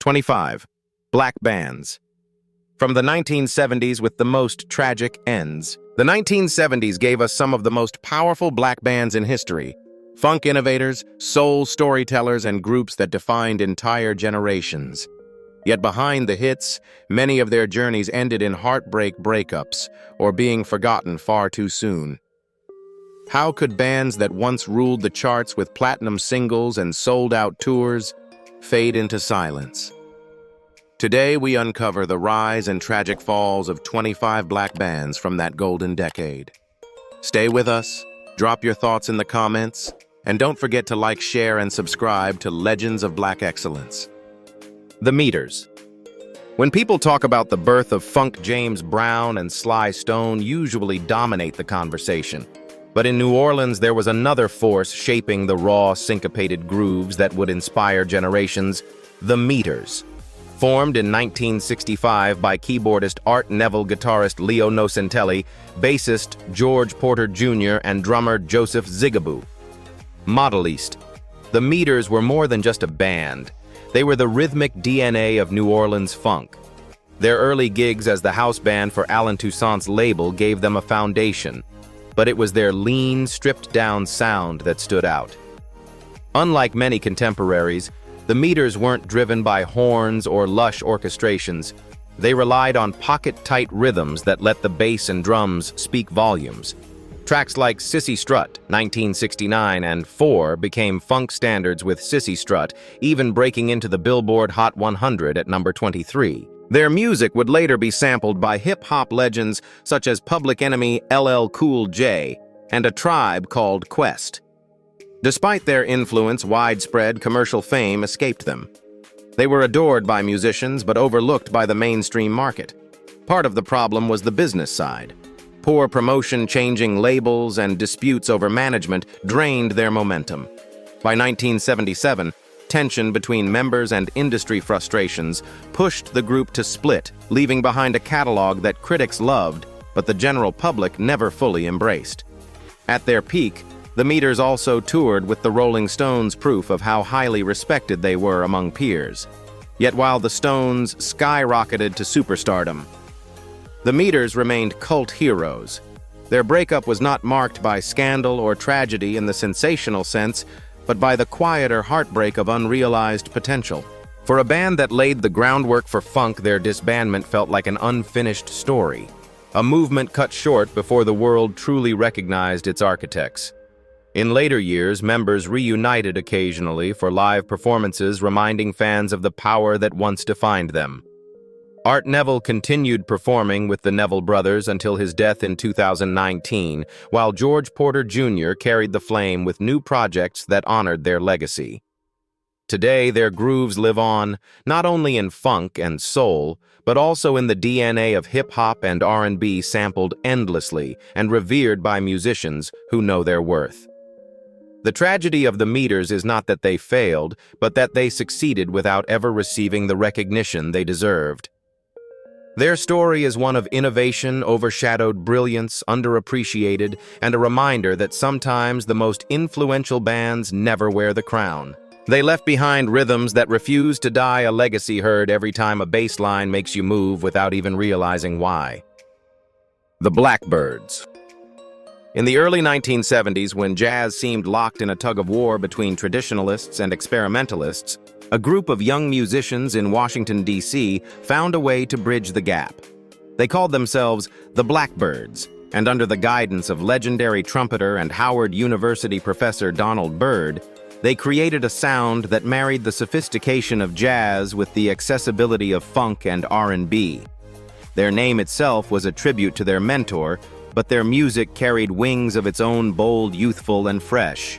25. Black bands. From the 1970s with the most tragic ends. The 1970s gave us some of the most powerful black bands in history. Funk innovators, soul storytellers, and groups that defined entire generations. Yet behind the hits, many of their journeys ended in heartbreak breakups or being forgotten far too soon. How could bands that once ruled the charts with platinum singles and sold-out tours fade into silence? Today, we uncover the rise and tragic falls of 25 black bands from that golden decade. Stay with us, drop your thoughts in the comments, and don't forget to like, share, and subscribe to Legends of Black Excellence. The Meters. When people talk about the birth of funk, James Brown and Sly Stone usually dominate the conversation. But in New Orleans, there was another force shaping the raw, syncopated grooves that would inspire generations: the Meters. Formed in 1965 by keyboardist Art Neville, guitarist Leo Nocentelli, bassist George Porter Jr., and drummer Joseph Zigaboo. Modeliste. The Meters were more than just a band. They were the rhythmic DNA of New Orleans funk. Their early gigs as the house band for Allen Toussaint's label gave them a foundation, but it was their lean, stripped-down sound that stood out. Unlike many contemporaries, the Meters weren't driven by horns or lush orchestrations. They relied on pocket-tight rhythms that let the bass and drums speak volumes. Tracks like Sissy Strut, 1969, and 4 became funk standards, with Sissy Strut even breaking into the Billboard Hot 100 at number 23. Their music would later be sampled by hip-hop legends such as Public Enemy, LL Cool J, and a tribe called Quest. Despite their influence, widespread commercial fame escaped them. They were adored by musicians but overlooked by the mainstream market. Part of the problem was the business side. Poor promotion, changing labels, and disputes over management drained their momentum. By 1977, tension between members and industry frustrations pushed the group to split, leaving behind a catalog that critics loved but the general public never fully embraced. At their peak, the Meters also toured with the Rolling Stones, proof of how highly respected they were among peers. Yet while the Stones skyrocketed to superstardom, the Meters remained cult heroes. Their breakup was not marked by scandal or tragedy in the sensational sense, but by the quieter heartbreak of unrealized potential. For a band that laid the groundwork for funk, their disbandment felt like an unfinished story, a movement cut short before the world truly recognized its architects. In later years, members reunited occasionally for live performances, reminding fans of the power that once defined them. Art Neville continued performing with the Neville Brothers until his death in 2019, while George Porter Jr. carried the flame with new projects that honored their legacy. Today, their grooves live on, not only in funk and soul, but also in the DNA of hip-hop and R&B, sampled endlessly and revered by musicians who know their worth. The tragedy of the Meters is not that they failed, but that they succeeded without ever receiving the recognition they deserved. Their story is one of innovation, overshadowed brilliance, underappreciated, and a reminder that sometimes the most influential bands never wear the crown. They left behind rhythms that refuse to die, a legacy heard every time a bass line makes you move without even realizing why. The Blackbirds. In the early 1970s, when jazz seemed locked in a tug-of-war between traditionalists and experimentalists, a group of young musicians in Washington, D.C. found a way to bridge the gap. They called themselves the Blackbirds, and under the guidance of legendary trumpeter and Howard University professor Donald Byrd, they created a sound that married the sophistication of jazz with the accessibility of funk and R&B. Their name itself was a tribute to their mentor, but their music carried wings of its own, bold, youthful, and fresh.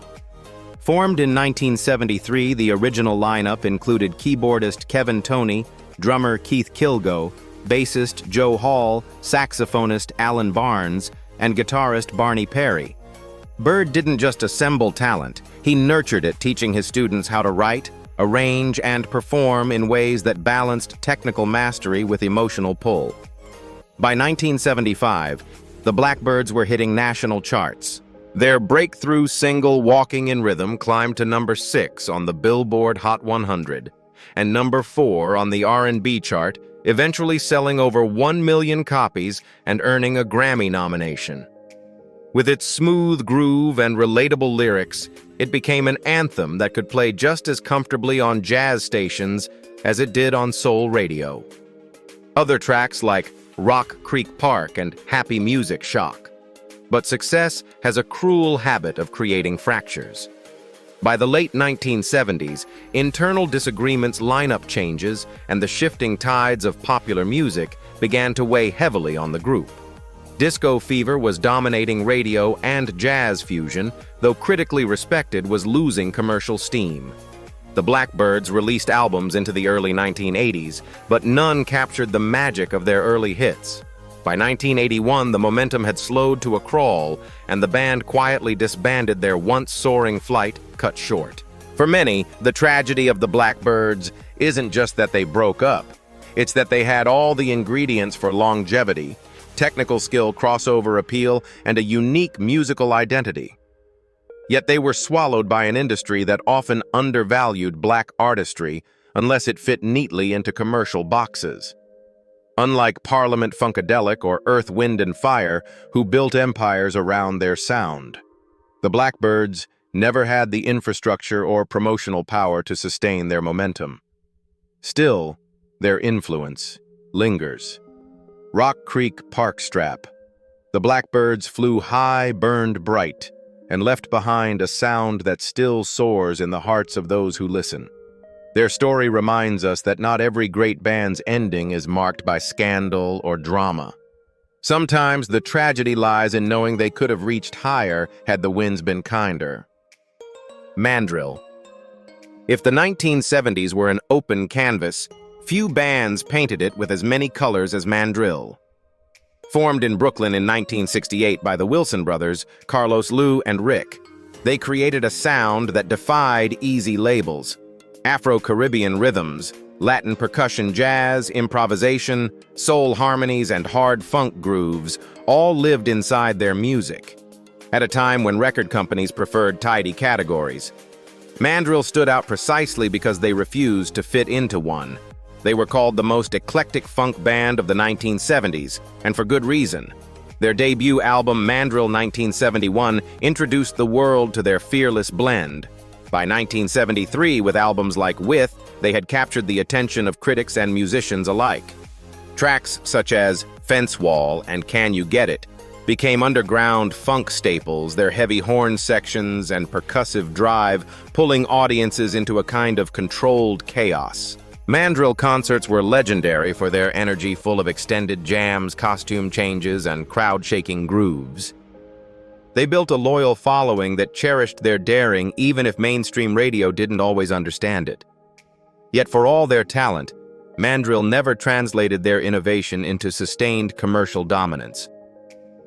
Formed in 1973, the original lineup included keyboardist Kevin Toney, drummer Keith Kilgo, bassist Joe Hall, saxophonist Alan Barnes, and guitarist Barney Perry. Byrd didn't just assemble talent, he nurtured it, teaching his students how to write, arrange, and perform in ways that balanced technical mastery with emotional pull. By 1975, the Blackbirds were hitting national charts. Their breakthrough single, Walking in Rhythm, climbed to number 6 on the Billboard Hot 100, and number 4 on the R&B chart, eventually selling over 1 million copies and earning a Grammy nomination. With its smooth groove and relatable lyrics, it became an anthem that could play just as comfortably on jazz stations as it did on soul radio. Other tracks like Rock Creek Park and Happy Music shock. But success has a cruel habit of creating fractures. By the late 1970s, internal disagreements, lineup changes, and the shifting tides of popular music began to weigh heavily on the group. Disco fever was dominating radio, and jazz fusion, though critically respected, was losing commercial steam. The Blackbyrds released albums into the early 1980s, but none captured the magic of their early hits. By 1981, the momentum had slowed to a crawl, and the band quietly disbanded, their once soaring flight cut short. For many, the tragedy of the Blackbyrds isn't just that they broke up. It's that they had all the ingredients for longevity: technical skill, crossover appeal, and a unique musical identity. Yet they were swallowed by an industry that often undervalued black artistry unless it fit neatly into commercial boxes. Unlike Parliament Funkadelic or Earth, Wind and Fire, who built empires around their sound, the Blackbyrds never had the infrastructure or promotional power to sustain their momentum. Still, their influence lingers. Rock Creek Park Strap. The Blackbyrds flew high, burned bright, and left behind a sound that still soars in the hearts of those who listen. Their story reminds us that not every great band's ending is marked by scandal or drama. Sometimes the tragedy lies in knowing they could have reached higher had the winds been kinder. Mandrill. If the 1970s were an open canvas, few bands painted it with as many colors as Mandrill. Formed in Brooklyn in 1968 by the Wilson brothers, Carlos, Lou, and Rick, they created a sound that defied easy labels. Afro-Caribbean rhythms, Latin percussion, jazz, improvisation, soul harmonies, and hard funk grooves all lived inside their music. At a time when record companies preferred tidy categories, Mandrill stood out precisely because they refused to fit into one. They were called the most eclectic funk band of the 1970s, and for good reason. Their debut album, Mandrill 1971, introduced the world to their fearless blend. By 1973, with albums like With, they had captured the attention of critics and musicians alike. Tracks such as Fence Wall and Can You Get It became underground funk staples, their heavy horn sections and percussive drive pulling audiences into a kind of controlled chaos. Mandrill concerts were legendary for their energy, full of extended jams, costume changes, and crowd-shaking grooves. They built a loyal following that cherished their daring even if mainstream radio didn't always understand it. Yet for all their talent, Mandrill never translated their innovation into sustained commercial dominance.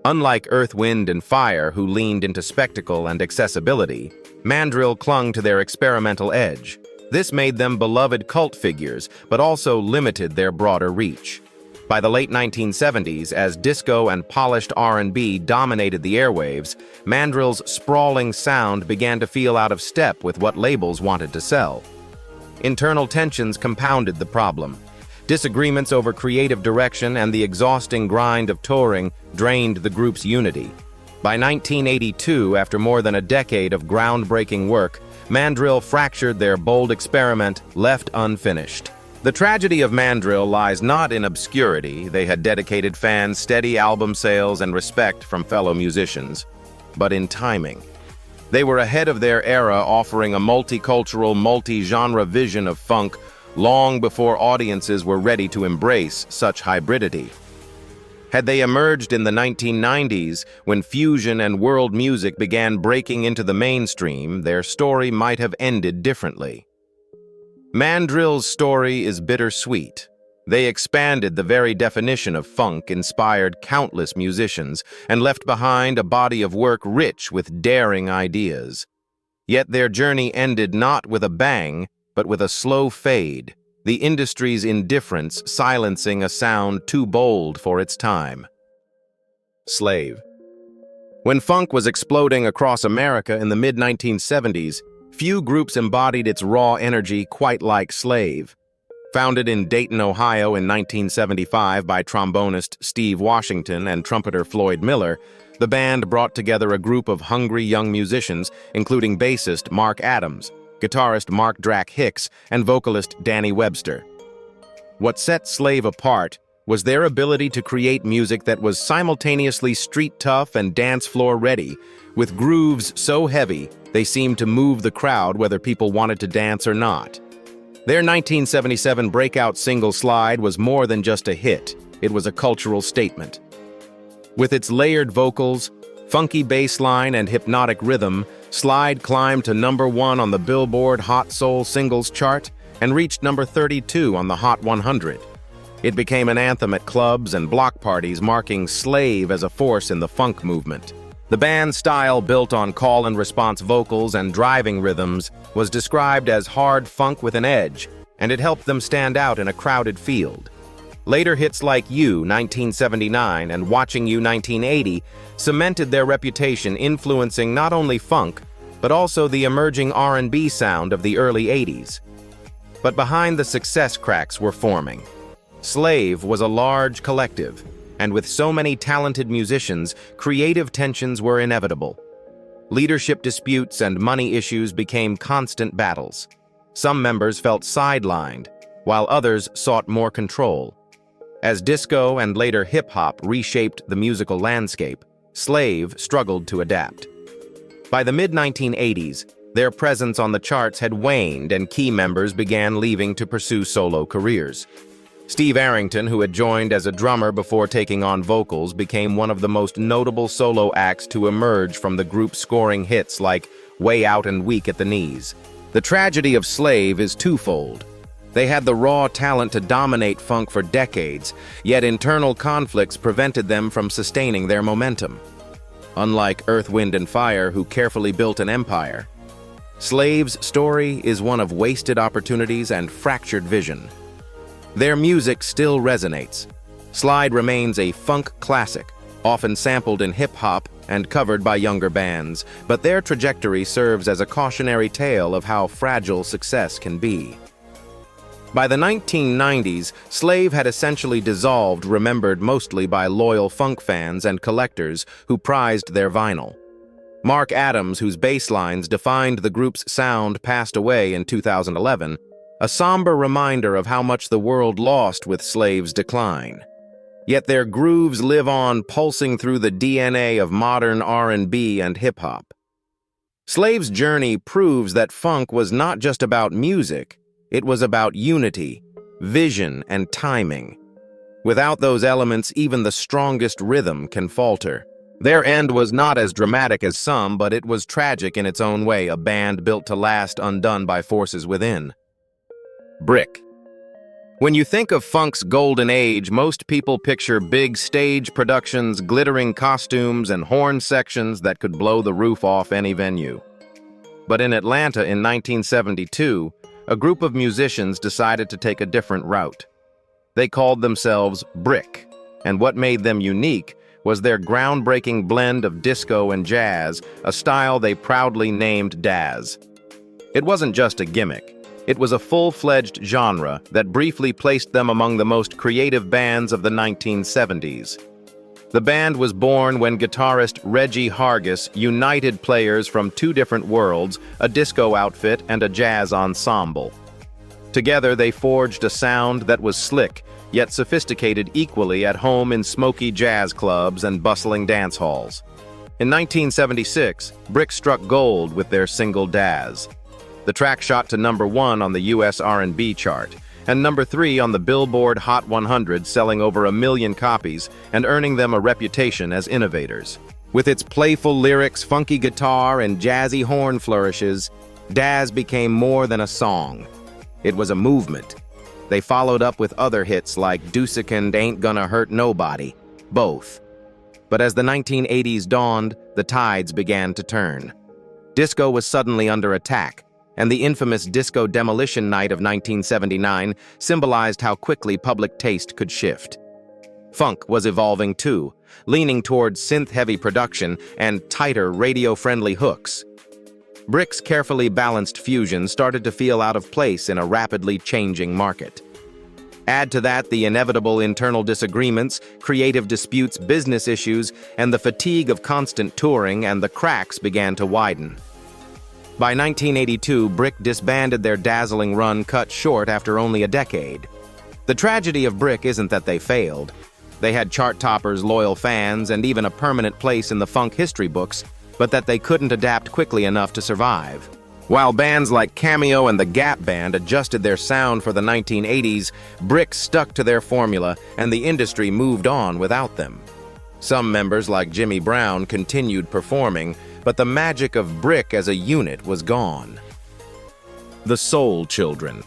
Unlike Earth, Wind and Fire, who leaned into spectacle and accessibility, Mandrill clung to their experimental edge. This made them beloved cult figures, but also limited their broader reach. By the late 1970s, as disco and polished R&B dominated the airwaves, Mandrill's sprawling sound began to feel out of step with what labels wanted to sell. Internal tensions compounded the problem. Disagreements over creative direction and the exhausting grind of touring drained the group's unity. By 1982, after more than a decade of groundbreaking work, Mandrill fractured their bold experiment, left unfinished. The tragedy of Mandrill lies not in obscurity. They had dedicated fans, steady album sales, and respect from fellow musicians, but in timing. They were ahead of their era, offering a multicultural, multi-genre vision of funk long before audiences were ready to embrace such hybridity. Had they emerged in the 1990s, when fusion and world music began breaking into the mainstream, their story might have ended differently. Mandrill's story is bittersweet. They expanded the very definition of funk, inspired countless musicians, and left behind a body of work rich with daring ideas. Yet their journey ended not with a bang, but with a slow fade, the industry's indifference silencing a sound too bold for its time. Slave. When funk was exploding across America in the mid-1970s, few groups embodied its raw energy quite like Slave. Founded in Dayton, Ohio in 1975 by trombonist Steve Washington and trumpeter Floyd Miller, the band brought together a group of hungry young musicians, including bassist Mark Adams, guitarist Mark Drac Hicks, and vocalist Danny Webster. What set Slave apart was their ability to create music that was simultaneously street-tough and dance-floor ready, with grooves so heavy they seemed to move the crowd whether people wanted to dance or not. Their 1977 breakout single Slide was more than just a hit, it was a cultural statement. With its layered vocals, funky bass line, and hypnotic rhythm, Slide climbed to #1 on the Billboard Hot Soul Singles chart and reached number 32 on the Hot 100. It became an anthem at clubs and block parties, marking Slave as a force in the funk movement. The band's style, built on call-and-response vocals and driving rhythms, was described as hard funk with an edge, and it helped them stand out in a crowded field. Later hits like You, 1979, and Watching You, 1980, cemented their reputation, influencing not only funk, but also the emerging R&B sound of the early 80s. But behind the success cracks were forming. Slave was a large collective, and with so many talented musicians, creative tensions were inevitable. Leadership disputes and money issues became constant battles. Some members felt sidelined, while others sought more control. As disco and later hip-hop reshaped the musical landscape, Slave struggled to adapt. By the mid-1980s, their presence on the charts had waned and key members began leaving to pursue solo careers. Steve Arrington, who had joined as a drummer before taking on vocals, became one of the most notable solo acts to emerge from the group, scoring hits like Way Out and Weak at the Knees. The tragedy of Slave is twofold. They had the raw talent to dominate funk for decades, yet internal conflicts prevented them from sustaining their momentum. Unlike Earth, Wind and Fire, who carefully built an empire, Slave's story is one of wasted opportunities and fractured vision. Their music still resonates. Slide remains a funk classic, often sampled in hip-hop and covered by younger bands, but their trajectory serves as a cautionary tale of how fragile success can be. By the 1990s, Slave had essentially dissolved, remembered mostly by loyal funk fans and collectors who prized their vinyl. Mark Adams, whose bass lines defined the group's sound, passed away in 2011, a somber reminder of how much the world lost with Slave's decline. Yet their grooves live on, pulsing through the DNA of modern R&B and hip-hop. Slave's journey proves that funk was not just about music, it was about unity, vision, and timing. Without those elements, even the strongest rhythm can falter. Their end was not as dramatic as some, but it was tragic in its own way, a band built to last, undone by forces within. Brick. When you think of funk's golden age, most people picture big stage productions, glittering costumes, and horn sections that could blow the roof off any venue. But in Atlanta in 1972, a group of musicians decided to take a different route. They called themselves Brick, and what made them unique was their groundbreaking blend of disco and jazz, a style they proudly named Daz. It wasn't just a gimmick. It was a full-fledged genre that briefly placed them among the most creative bands of the 1970s. The band was born when guitarist Reggie Hargis united players from two different worlds, a disco outfit and a jazz ensemble. Together, they forged a sound that was slick, yet sophisticated equally at home in smoky jazz clubs and bustling dance halls. In 1976, Brick struck gold with their single Daz. The track shot to #1 on the US R&B chart, and #3 on the Billboard Hot 100, selling over 1 million copies and earning them a reputation as innovators. With its playful lyrics, funky guitar, and jazzy horn flourishes, Daz became more than a song. It was a movement. They followed up with other hits like Deucic and Ain't Gonna Hurt Nobody, both. But as the 1980s dawned, the tides began to turn. Disco was suddenly under attack, and the infamous Disco Demolition Night of 1979 symbolized how quickly public taste could shift. Funk was evolving too, leaning towards synth-heavy production and tighter radio-friendly hooks. Brick's carefully balanced fusion started to feel out of place in a rapidly changing market. Add to that the inevitable internal disagreements, creative disputes, business issues, and the fatigue of constant touring, and the cracks began to widen. By 1982, Brick disbanded their dazzling run, cut short after only a decade. The tragedy of Brick isn't that they failed. They had chart toppers, loyal fans, and even a permanent place in the funk history books, but that they couldn't adapt quickly enough to survive. While bands like Cameo and the Gap Band adjusted their sound for the 1980s, Brick stuck to their formula, and the industry moved on without them. Some members, like Jimmy Brown, continued performing, but the magic of Brick as a unit was gone. The Soul Children.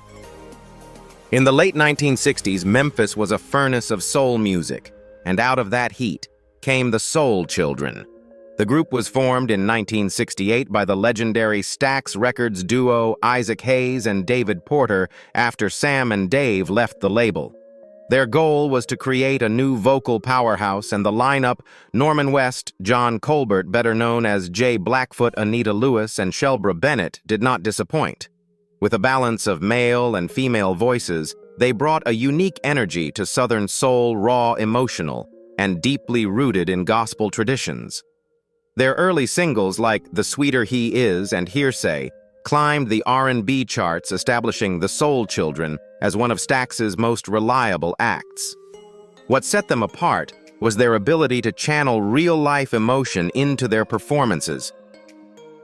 In the late 1960s, Memphis was a furnace of soul music, and out of that heat came the Soul Children. The group was formed in 1968 by the legendary Stax Records duo Isaac Hayes and David Porter after Sam and Dave left the label. Their goal was to create a new vocal powerhouse, and the lineup, Norman West, John Colbert, better known as Jay Blackfoot, Anita Lewis, and Shelbra Bennett, did not disappoint. With a balance of male and female voices, they brought a unique energy to Southern soul, raw, emotional, and deeply rooted in gospel traditions. Their early singles like The Sweeter He Is and Hearsay climbed the R&B charts, establishing the Soul Children as one of Stax's most reliable acts. What set them apart was their ability to channel real-life emotion into their performances.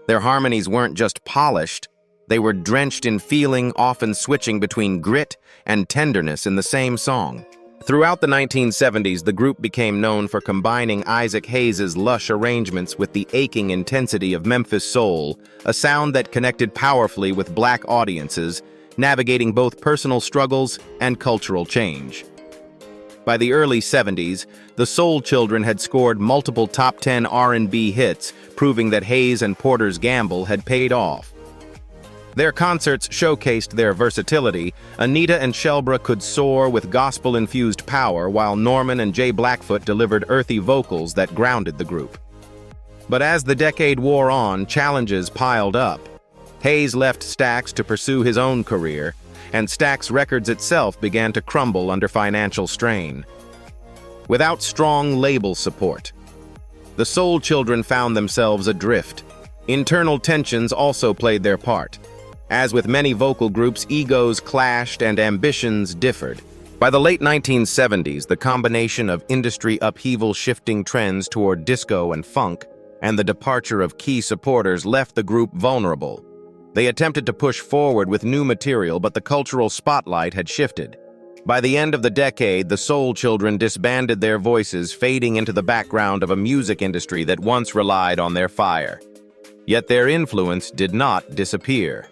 Their harmonies weren't just polished, they were drenched in feeling, often switching between grit and tenderness in the same song. Throughout the 1970s, the group became known for combining Isaac Hayes' lush arrangements with the aching intensity of Memphis soul, a sound that connected powerfully with Black audiences, navigating both personal struggles and cultural change. By the early 70s, the Soul Children had scored multiple top 10 R&B hits, proving that Hayes and Porter's gamble had paid off. Their concerts showcased their versatility. Anita and Shelbra could soar with gospel-infused power, while Norman and Jay Blackfoot delivered earthy vocals that grounded the group. But as the decade wore on, challenges piled up. Hayes left Stax to pursue his own career, and Stax Records itself began to crumble under financial strain. Without strong label support, the Soul Children found themselves adrift. Internal tensions also played their part. As with many vocal groups, egos clashed and ambitions differed. By the late 1970s, the combination of industry upheaval, shifting trends toward disco and funk, and the departure of key supporters left the group vulnerable. They attempted to push forward with new material, but the cultural spotlight had shifted. By the end of the decade, the Soul Children disbanded their voices, fading into the background of a music industry that once relied on their fire. Yet their influence did not disappear.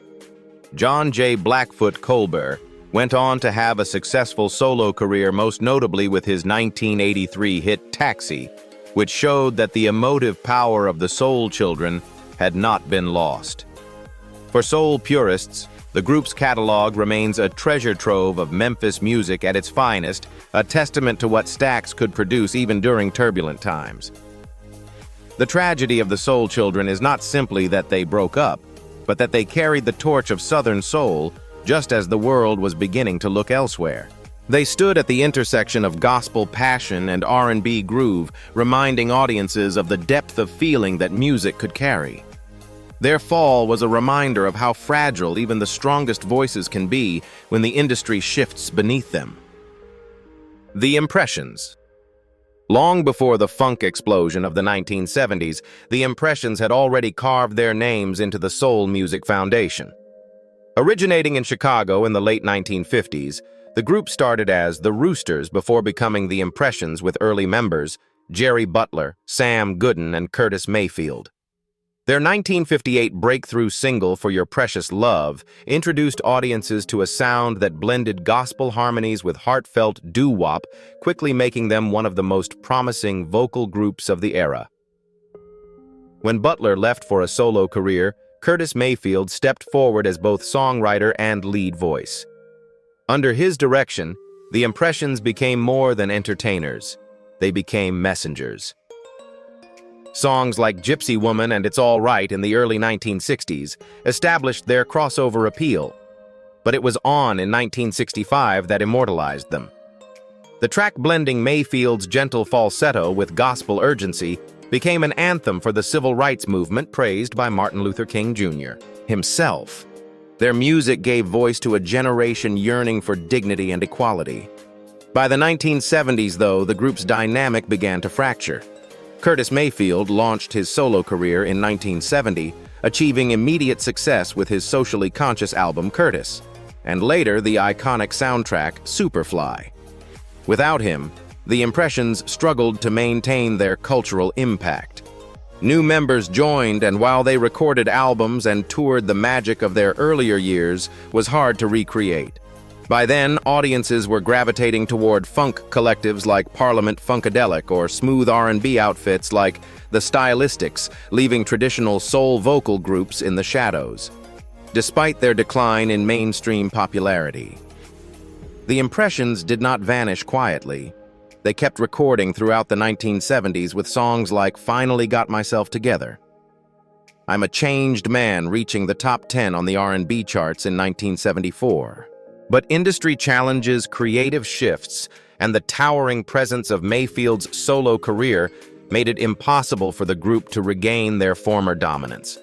John J. Blackfoot Colbert went on to have a successful solo career, most notably with his 1983 hit Taxi, which showed that the emotive power of the Soul Children had not been lost. For soul purists, the group's catalog remains a treasure trove of Memphis music at its finest, a testament to what Stax could produce even during turbulent times. The tragedy of the Soul Children is not simply that they broke up, but that they carried the torch of Southern soul just as the world was beginning to look elsewhere. They stood at the intersection of gospel passion and R&B groove, reminding audiences of the depth of feeling that music could carry. Their fall was a reminder of how fragile even the strongest voices can be when the industry shifts beneath them. The Impressions. Long before the funk explosion of the 1970s, the Impressions had already carved their names into the soul music foundation. Originating in Chicago in the late 1950s, the group started as the Roosters before becoming the Impressions, with early members Jerry Butler, Sam Gooden, and Curtis Mayfield. Their 1958 breakthrough single, For Your Precious Love, introduced audiences to a sound that blended gospel harmonies with heartfelt doo-wop, quickly making them one of the most promising vocal groups of the era. When Butler left for a solo career, Curtis Mayfield stepped forward as both songwriter and lead voice. Under his direction, the Impressions became more than entertainers. They became messengers. Songs like Gypsy Woman and It's All Right in the early 1960s established their crossover appeal. but it was On in 1965 that immortalized them. The track blending Mayfield's gentle falsetto with gospel urgency became an anthem for the civil rights movement praised by Martin Luther King Jr. himself. Their music gave voice to a generation yearning for dignity and equality. By the 1970s, though, the group's dynamic began to fracture. Curtis Mayfield launched his solo career in 1970, achieving immediate success with his socially conscious album Curtis, and later the iconic soundtrack Superfly. Without him, the Impressions struggled to maintain their cultural impact. New members joined, and while they recorded albums and toured, the magic of their earlier years was hard to recreate. By then, audiences were gravitating toward funk collectives like Parliament Funkadelic or smooth R&B outfits like The Stylistics, leaving traditional soul vocal groups in the shadows. Despite their decline in mainstream popularity, the Impressions did not vanish quietly. They kept recording throughout the 1970s with songs like Finally Got Myself Together. I'm a Changed Man reaching the top 10 on the R&B charts in 1974. But industry challenges, creative shifts, and the towering presence of Mayfield's solo career made it impossible for the group to regain their former dominance.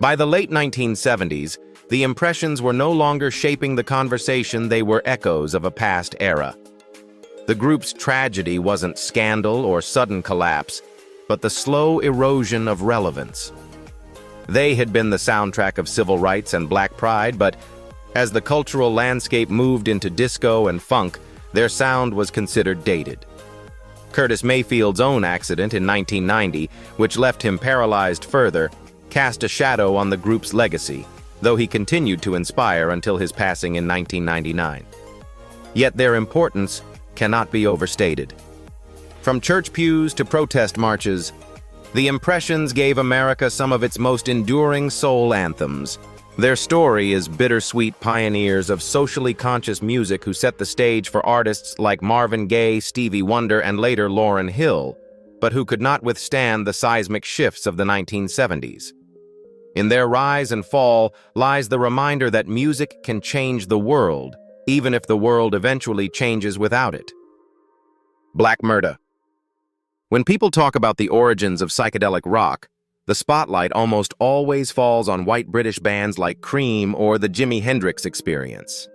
By the late 1970s, the Impressions were no longer shaping the conversation, they were echoes of a past era. The group's tragedy wasn't scandal or sudden collapse, but the slow erosion of relevance. They had been the soundtrack of civil rights and black pride, but as the cultural landscape moved into disco and funk, their sound was considered dated. Curtis Mayfield's own accident in 1990, which left him paralyzed further, cast a shadow on the group's legacy, though he continued to inspire until his passing in 1999. Yet their importance cannot be overstated. From church pews to protest marches, the Impressions gave America some of its most enduring soul anthems. Their story is bittersweet pioneers of socially conscious music who set the stage for artists like Marvin Gaye, Stevie Wonder, and later Lauryn Hill, but who could not withstand the seismic shifts of the 1970s. In their rise and fall lies the reminder that music can change the world, even if the world eventually changes without it. Black Murda. When people talk about the origins of psychedelic rock, the spotlight almost always falls on white British bands like Cream or the Jimi Hendrix Experience.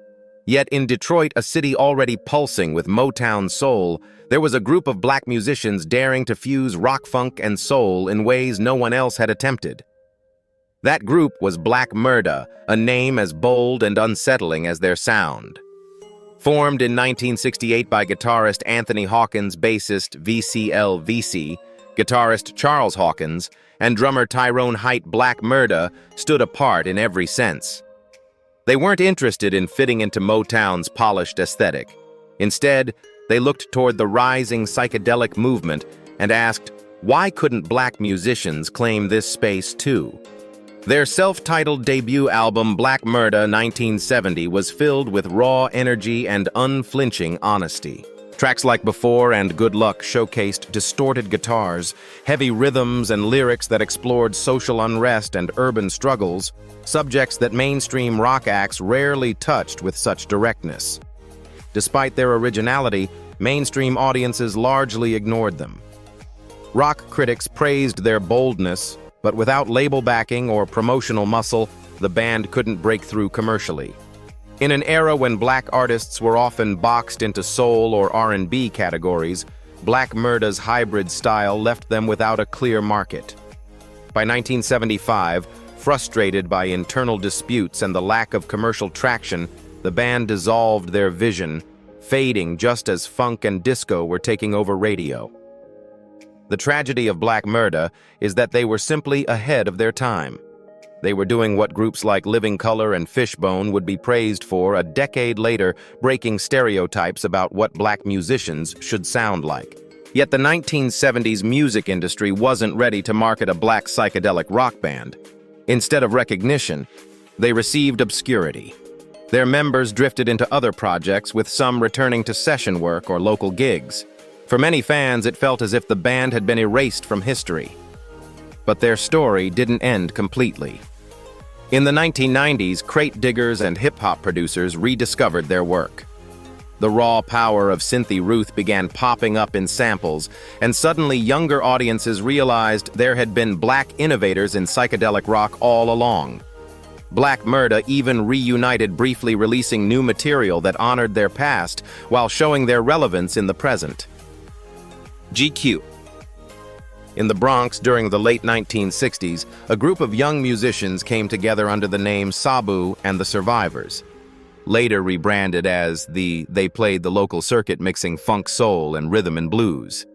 Yet in Detroit, a city already pulsing with Motown soul, there was a group of black musicians daring to fuse rock, funk, and soul in ways no one else had attempted. That group was Black Murda, a name as bold and unsettling as their sound. Formed in 1968 by guitarist Anthony Hawkins, bassist VCL, guitarist Charles Hawkins, and drummer Tyrone Height, Black Murda stood apart in every sense. They weren't interested in fitting into Motown's polished aesthetic. Instead, they looked toward the rising psychedelic movement and asked, why couldn't black musicians claim this space too? Their self-titled debut album, Black Murda 1970, was filled with raw energy and unflinching honesty. Tracks like Before and Good Luck showcased distorted guitars, heavy rhythms, and lyrics that explored social unrest and urban struggles, subjects that mainstream rock acts rarely touched with such directness. Despite their originality, mainstream audiences largely ignored them. Rock critics praised their boldness, but without label backing or promotional muscle, the band couldn't break through commercially. In an era when black artists were often boxed into soul or R&B categories, Black Murda's hybrid style left them without a clear market. By 1975, frustrated by internal disputes and the lack of commercial traction, the band dissolved their vision, fading just as funk and disco were taking over radio. The tragedy of Black Murda is that they were simply ahead of their time. They were doing what groups like Living Colour and Fishbone would be praised for a decade later, breaking stereotypes about what black musicians should sound like. Yet the 1970s music industry wasn't ready to market a black psychedelic rock band. Instead of recognition, they received obscurity. Their members drifted into other projects, with some returning to session work or local gigs. For many fans, it felt as if the band had been erased from history. But their story didn't end completely. In the 1990s, crate diggers and hip-hop producers rediscovered their work. The raw power of Cynthia Ruth began popping up in samples, and suddenly younger audiences realized there had been black innovators in psychedelic rock all along. Black Murda even reunited, briefly releasing new material that honored their past while showing their relevance in the present. GQ. In the Bronx during the late 1960s, a group of young musicians came together under the name Sabu and the Survivors. Later rebranded as they played the local circuit mixing funk soul and rhythm and blues.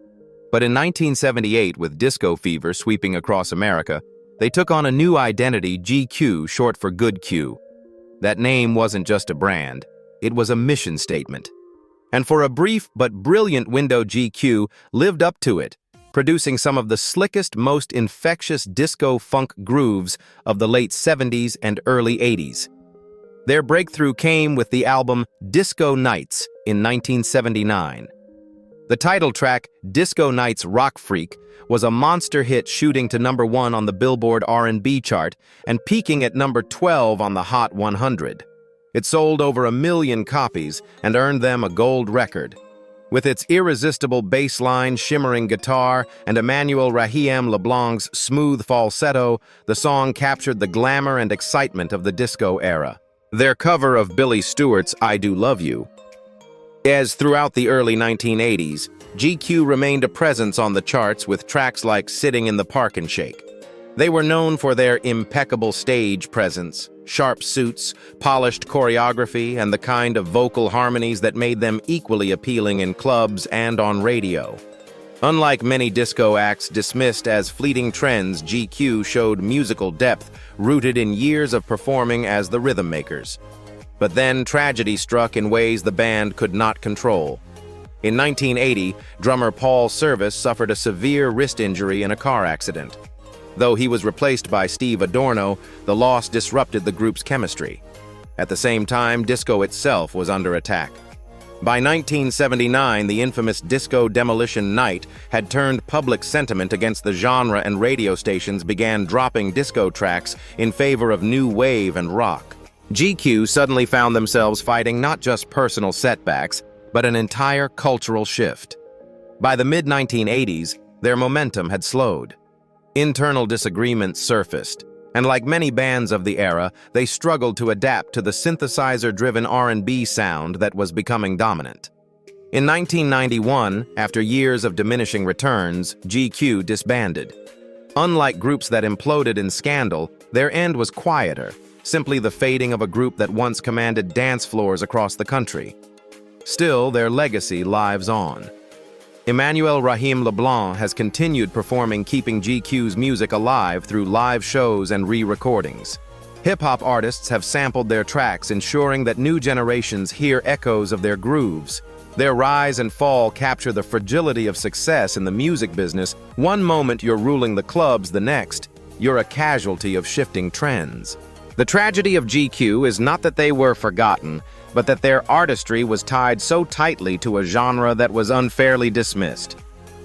But in 1978, with disco fever sweeping across America, they took on a new identity, GQ, short for Good Q. That name wasn't just a brand, it was a mission statement. And for a brief but brilliant window, GQ lived up to it, producing some of the slickest, most infectious disco funk grooves of the late 70s and early 80s. Their breakthrough came with the album Disco Nights in 1979. The title track, Disco Nights Rock Freak, was a monster hit, shooting to #1 on the Billboard R&B chart and peaking at #12 on the Hot 100. It sold over 1 million copies and earned them a gold record. With its irresistible bass line, shimmering guitar, and Emmanuel Rahim LeBlanc's smooth falsetto, the song captured the glamour and excitement of the disco era. Their cover of Billy Stewart's I Do Love You. As throughout the early 1980s, GQ remained a presence on the charts with tracks like Sitting in the Park and Shake. They were known for their impeccable stage presence, sharp suits, polished choreography, and the kind of vocal harmonies that made them equally appealing in clubs and on radio. Unlike many disco acts dismissed as fleeting trends, GQ showed musical depth rooted in years of performing as the rhythm makers. But then tragedy struck in ways the band could not control. In 1980, drummer Paul Service suffered a severe wrist injury in a car accident. Though he was replaced by Steve Adorno, the loss disrupted the group's chemistry. At the same time, disco itself was under attack. By 1979, the infamous Disco Demolition Night had turned public sentiment against the genre, and radio stations began dropping disco tracks in favor of new wave and rock. GQ suddenly found themselves fighting not just personal setbacks, but an entire cultural shift. By the mid-1980s, their momentum had slowed. Internal disagreements surfaced, and like many bands of the era, they struggled to adapt to the synthesizer-driven R&B sound that was becoming dominant. In 1991, after years of diminishing returns, GQ disbanded. Unlike groups that imploded in scandal, their end was quieter, simply the fading of a group that once commanded dance floors across the country. Still, their legacy lives on. Emmanuel Rahim LeBlanc has continued performing, keeping GQ's music alive through live shows and re-recordings. Hip-hop artists have sampled their tracks, ensuring that new generations hear echoes of their grooves. Their rise and fall capture the fragility of success in the music business. One moment you're ruling the clubs, the next, you're a casualty of shifting trends. The tragedy of GQ is not that they were forgotten, but that their artistry was tied so tightly to a genre that was unfairly dismissed.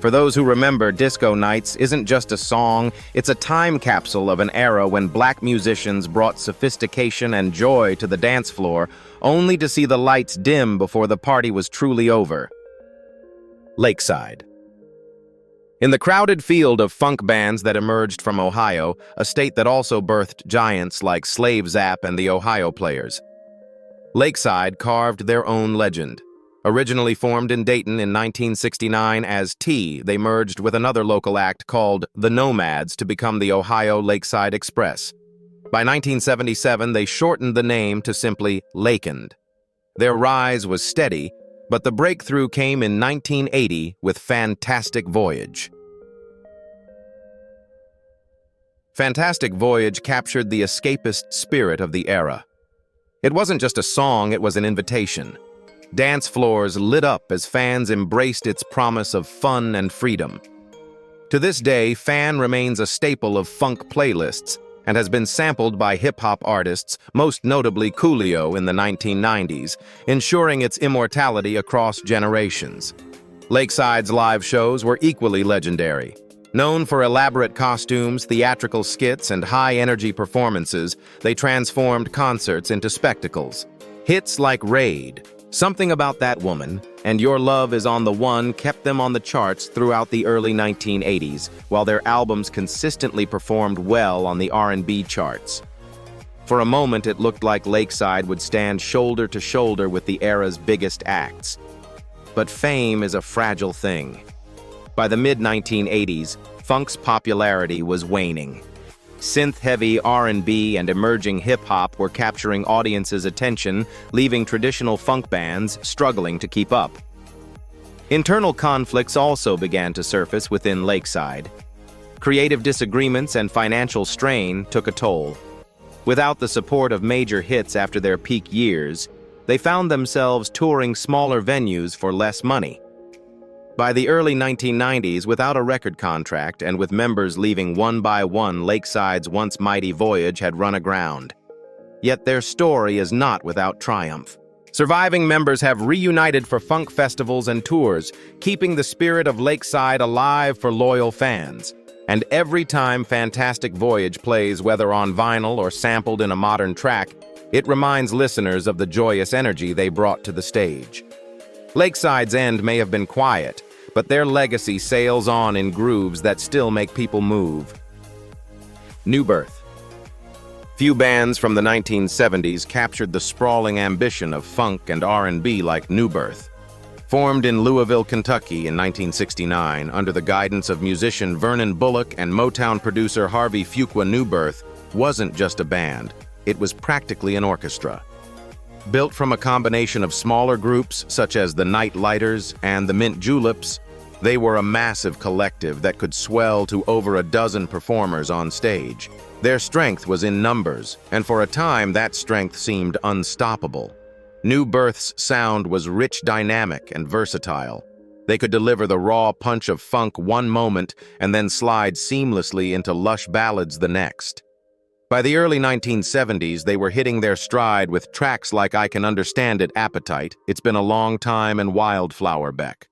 For those who remember, Disco Nights isn't just a song, it's a time capsule of an era when black musicians brought sophistication and joy to the dance floor, only to see the lights dim before the party was truly over. Lakeside. In the crowded field of funk bands that emerged from Ohio, a state that also birthed giants like Slave Zap and the Ohio Players, Lakeside carved their own legend. Originally formed in Dayton in 1969 as T, they merged with another local act called the Nomads to become the Ohio Lakeside Express. By 1977, they shortened the name to simply Lakened. Their rise was steady, but the breakthrough came in 1980 with Fantastic Voyage. Fantastic Voyage captured the escapist spirit of the era. It wasn't just a song, it was an invitation. Dance floors lit up as fans embraced its promise of fun and freedom. To this day, Fan remains a staple of funk playlists and has been sampled by hip-hop artists, most notably Coolio in the 1990s, ensuring its immortality across generations. Lakeside's live shows were equally legendary. Known for elaborate costumes, theatrical skits, and high-energy performances, they transformed concerts into spectacles. Hits like Raid, Something About That Woman, and Your Love Is on the One kept them on the charts throughout the early 1980s, while their albums consistently performed well on the R&B charts. For a moment, it looked like Lakeside would stand shoulder to shoulder with the era's biggest acts. But fame is a fragile thing. By the mid-1980s, funk's popularity was waning. Synth-heavy R&B and emerging hip-hop were capturing audiences' attention, leaving traditional funk bands struggling to keep up. Internal conflicts also began to surface within Lakeside. Creative disagreements and financial strain took a toll. Without the support of major hits after their peak years, they found themselves touring smaller venues for less money. By the early 1990s, without a record contract and with members leaving one by one, Lakeside's once mighty voyage had run aground. Yet their story is not without triumph. Surviving members have reunited for funk festivals and tours, keeping the spirit of Lakeside alive for loyal fans. And every time Fantastic Voyage plays, whether on vinyl or sampled in a modern track, it reminds listeners of the joyous energy they brought to the stage. Lakeside's end may have been quiet, but their legacy sails on in grooves that still make people move. New Birth. Few bands from the 1970s captured the sprawling ambition of funk and R&B like New Birth. Formed in Louisville, Kentucky in 1969 under the guidance of musician Vernon Bullock and Motown producer Harvey Fuqua, New Birth wasn't just a band, it was practically an orchestra. Built from a combination of smaller groups such as the Night Lighters and the Mint Juleps, they were a massive collective that could swell to over a dozen performers on stage. Their strength was in numbers, and for a time that strength seemed unstoppable. New Birth's sound was rich, dynamic, and versatile. They could deliver the raw punch of funk one moment and then slide seamlessly into lush ballads the next. By the early 1970s, they were hitting their stride with tracks like I Can Understand It, Appetite, It's Been a Long Time, and Wildflower Beck.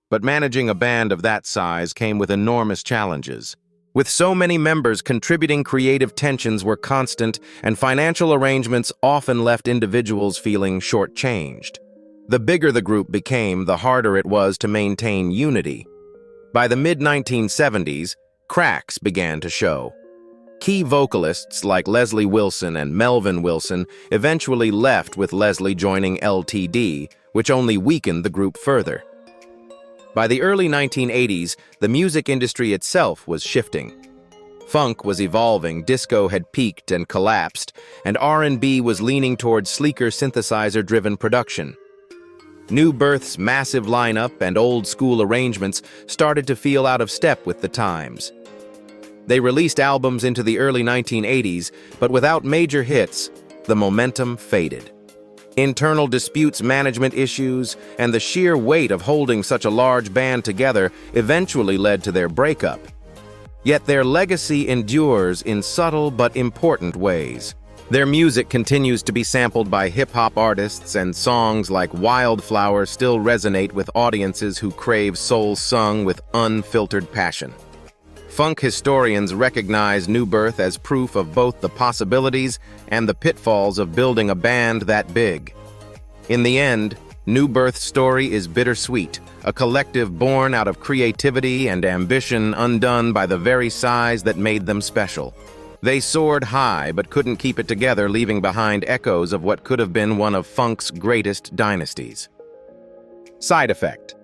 But managing a band of that size came with enormous challenges. With so many members contributing, creative tensions were constant, and financial arrangements often left individuals feeling shortchanged. The bigger the group became, the harder it was to maintain unity. By the mid-1970s, cracks began to show. Key vocalists like Leslie Wilson and Melvin Wilson eventually left, with Leslie joining LTD, which only weakened the group further. By the early 1980s, the music industry itself was shifting. Funk was evolving, disco had peaked and collapsed, and R&B was leaning towards sleeker synthesizer-driven production. New Birth's massive lineup and old-school arrangements started to feel out of step with the times. They released albums into the early 1980s, but without major hits, the momentum faded. Internal disputes, management issues, and the sheer weight of holding such a large band together eventually led to their breakup. Yet their legacy endures in subtle but important ways. Their music continues to be sampled by hip-hop artists, and songs like Wildflower still resonate with audiences who crave soul sung with unfiltered passion. Funk historians recognize New Birth as proof of both the possibilities and the pitfalls of building a band that big. In the end, New Birth's story is bittersweet, a collective born out of creativity and ambition undone by the very size that made them special. They soared high but couldn't keep it together, leaving behind echoes of what could have been one of funk's greatest dynasties. Side effect.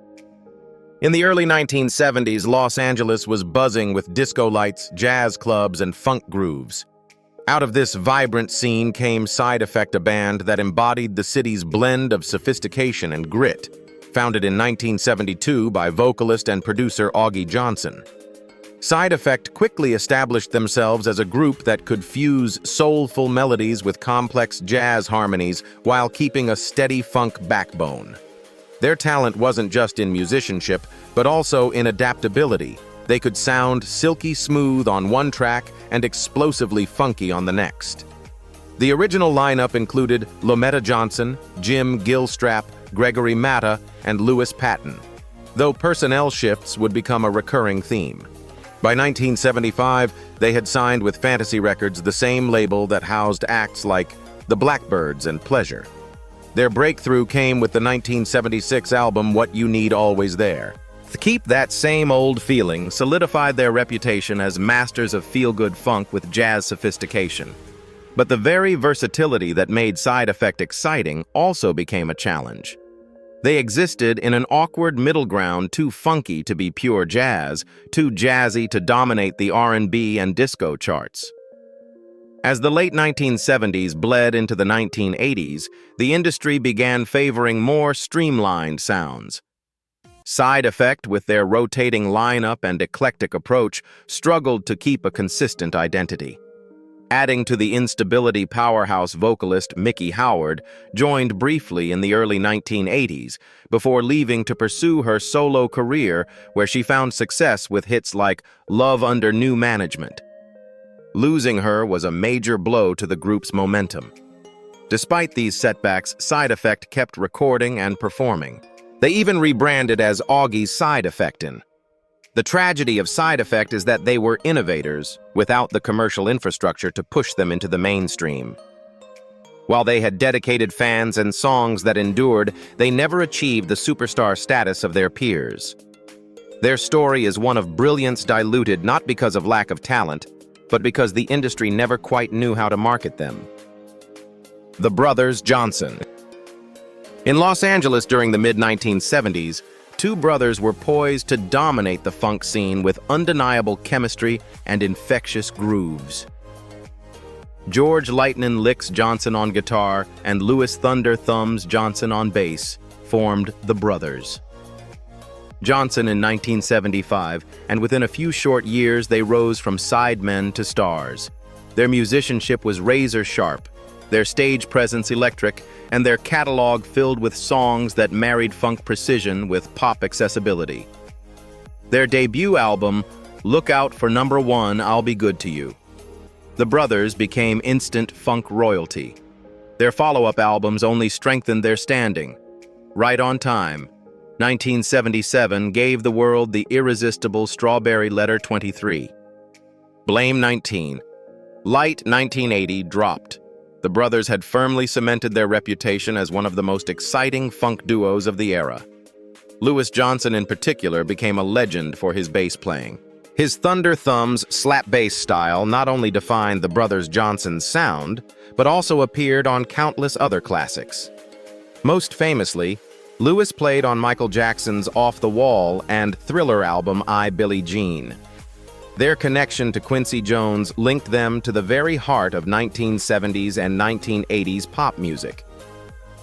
In the early 1970s, Los Angeles was buzzing with disco lights, jazz clubs, and funk grooves. Out of this vibrant scene came Side Effect, a band that embodied the city's blend of sophistication and grit. Founded in 1972 by vocalist and producer Augie Johnson. Side Effect quickly established themselves as a group that could fuse soulful melodies with complex jazz harmonies while keeping a steady funk backbone. Their talent wasn't just in musicianship, but also in adaptability. They could sound silky smooth on one track and explosively funky on the next. The original lineup included Lometta Johnson, Jim Gilstrap, Gregory Matta, and Louis Patton, though personnel shifts would become a recurring theme. By 1975, they had signed with Fantasy Records, the same label that housed acts like the Blackbyrds and Pleasure. Their breakthrough came with the 1976 album What You Need Always There. To keep that same old feeling, solidified their reputation as masters of feel-good funk with jazz sophistication. But the very versatility that made Side Effect exciting also became a challenge. They existed in an awkward middle ground, too funky to be pure jazz, too jazzy to dominate the R&B and disco charts. As the late 1970s bled into the 1980s, the industry began favoring more streamlined sounds. Side Effect, with their rotating lineup and eclectic approach, struggled to keep a consistent identity. Adding to the instability, powerhouse vocalist Mickey Howard joined briefly in the early 1980s before leaving to pursue her solo career, where she found success with hits like Love Under New Management. Losing her was a major blow to the group's momentum. Despite these setbacks, Side Effect kept recording and performing. They even rebranded as Augie's Side Effectin'. The tragedy of Side Effect is that they were innovators without the commercial infrastructure to push them into the mainstream. While they had dedicated fans and songs that endured, they never achieved the superstar status of their peers. Their story is one of brilliance diluted not because of lack of talent, but because the industry never quite knew how to market them. The Brothers Johnson. In Los Angeles during the mid-1970s, two brothers were poised to dominate the funk scene with undeniable chemistry and infectious grooves. George Lightnin' Licks Johnson on guitar and Louis Thunder Thumbs Johnson on bass formed the Brothers Johnson in 1975, and within a few short years they rose from sidemen to stars. Their musicianship was razor sharp, their stage presence electric, and their catalog filled with songs that married funk precision with pop accessibility. Their debut album, Look Out for Number 1, I'll Be Good to You. The brothers became instant funk royalty. Their follow-up albums only strengthened their standing. Right on Time, 1977, gave the world the irresistible Strawberry Letter 23. Blame 19. Light 1980 dropped. The brothers had firmly cemented their reputation as one of the most exciting funk duos of the era. Louis Johnson in particular became a legend for his bass playing. His Thunder Thumbs slap bass style not only defined the Brothers Johnson's sound, but also appeared on countless other classics. Most famously, Louis played on Michael Jackson's Off the Wall and Thriller album I, Billie Jean. Their connection to Quincy Jones linked them to the very heart of 1970s and 1980s pop music.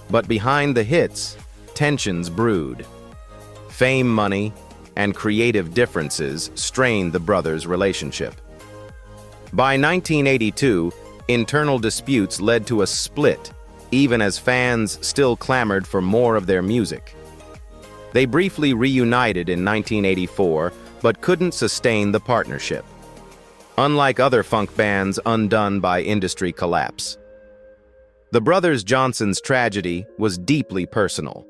But behind the hits, tensions brewed. Fame, money, and creative differences strained the brothers' relationship. By 1982, internal disputes led to a split, even as fans still clamored for more of their music. They briefly reunited in 1984, but couldn't sustain the partnership. Unlike other funk bands undone by industry collapse, the Brothers Johnson's tragedy was deeply personal.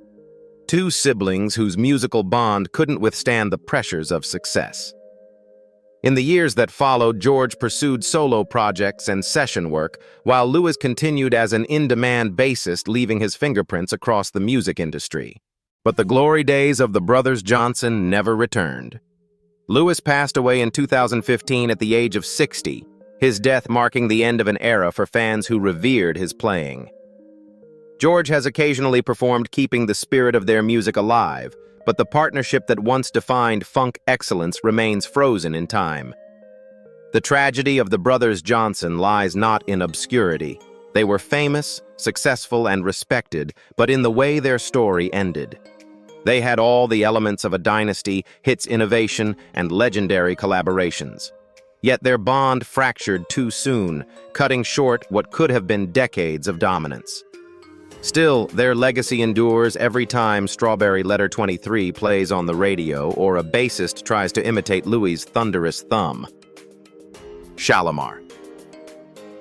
Two siblings whose musical bond couldn't withstand the pressures of success. In the years that followed, George pursued solo projects and session work, while Louis continued as an in-demand bassist, leaving his fingerprints across the music industry. But the glory days of the Brothers Johnson never returned. Louis passed away in 2015 at the age of 60, his death marking the end of an era for fans who revered his playing. George has occasionally performed, keeping the spirit of their music alive, but the partnership that once defined funk excellence remains frozen in time. The tragedy of the Brothers Johnson lies not in obscurity. They were famous, successful, and respected, but in the way their story ended. They had all the elements of a dynasty, hits, innovation, and legendary collaborations. Yet their bond fractured too soon, cutting short what could have been decades of dominance. Still, their legacy endures every time Strawberry Letter 23 plays on the radio or a bassist tries to imitate Louis' thunderous thumb. Shalimar.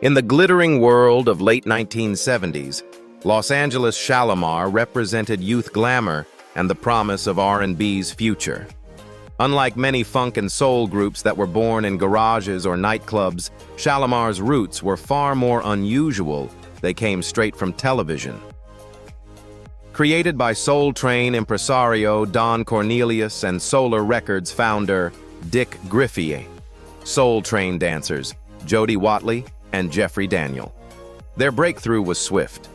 In the glittering world of late 1970s, Los Angeles Shalimar represented youth glamour and the promise of R&B's future. Unlike many funk and soul groups that were born in garages or nightclubs, Shalimar's roots were far more unusual. They came straight from television. Created by Soul Train impresario Don Cornelius and Solar Records founder Dick Griffey, Soul Train dancers Jody Watley and Jeffrey Daniel. Their breakthrough was swift.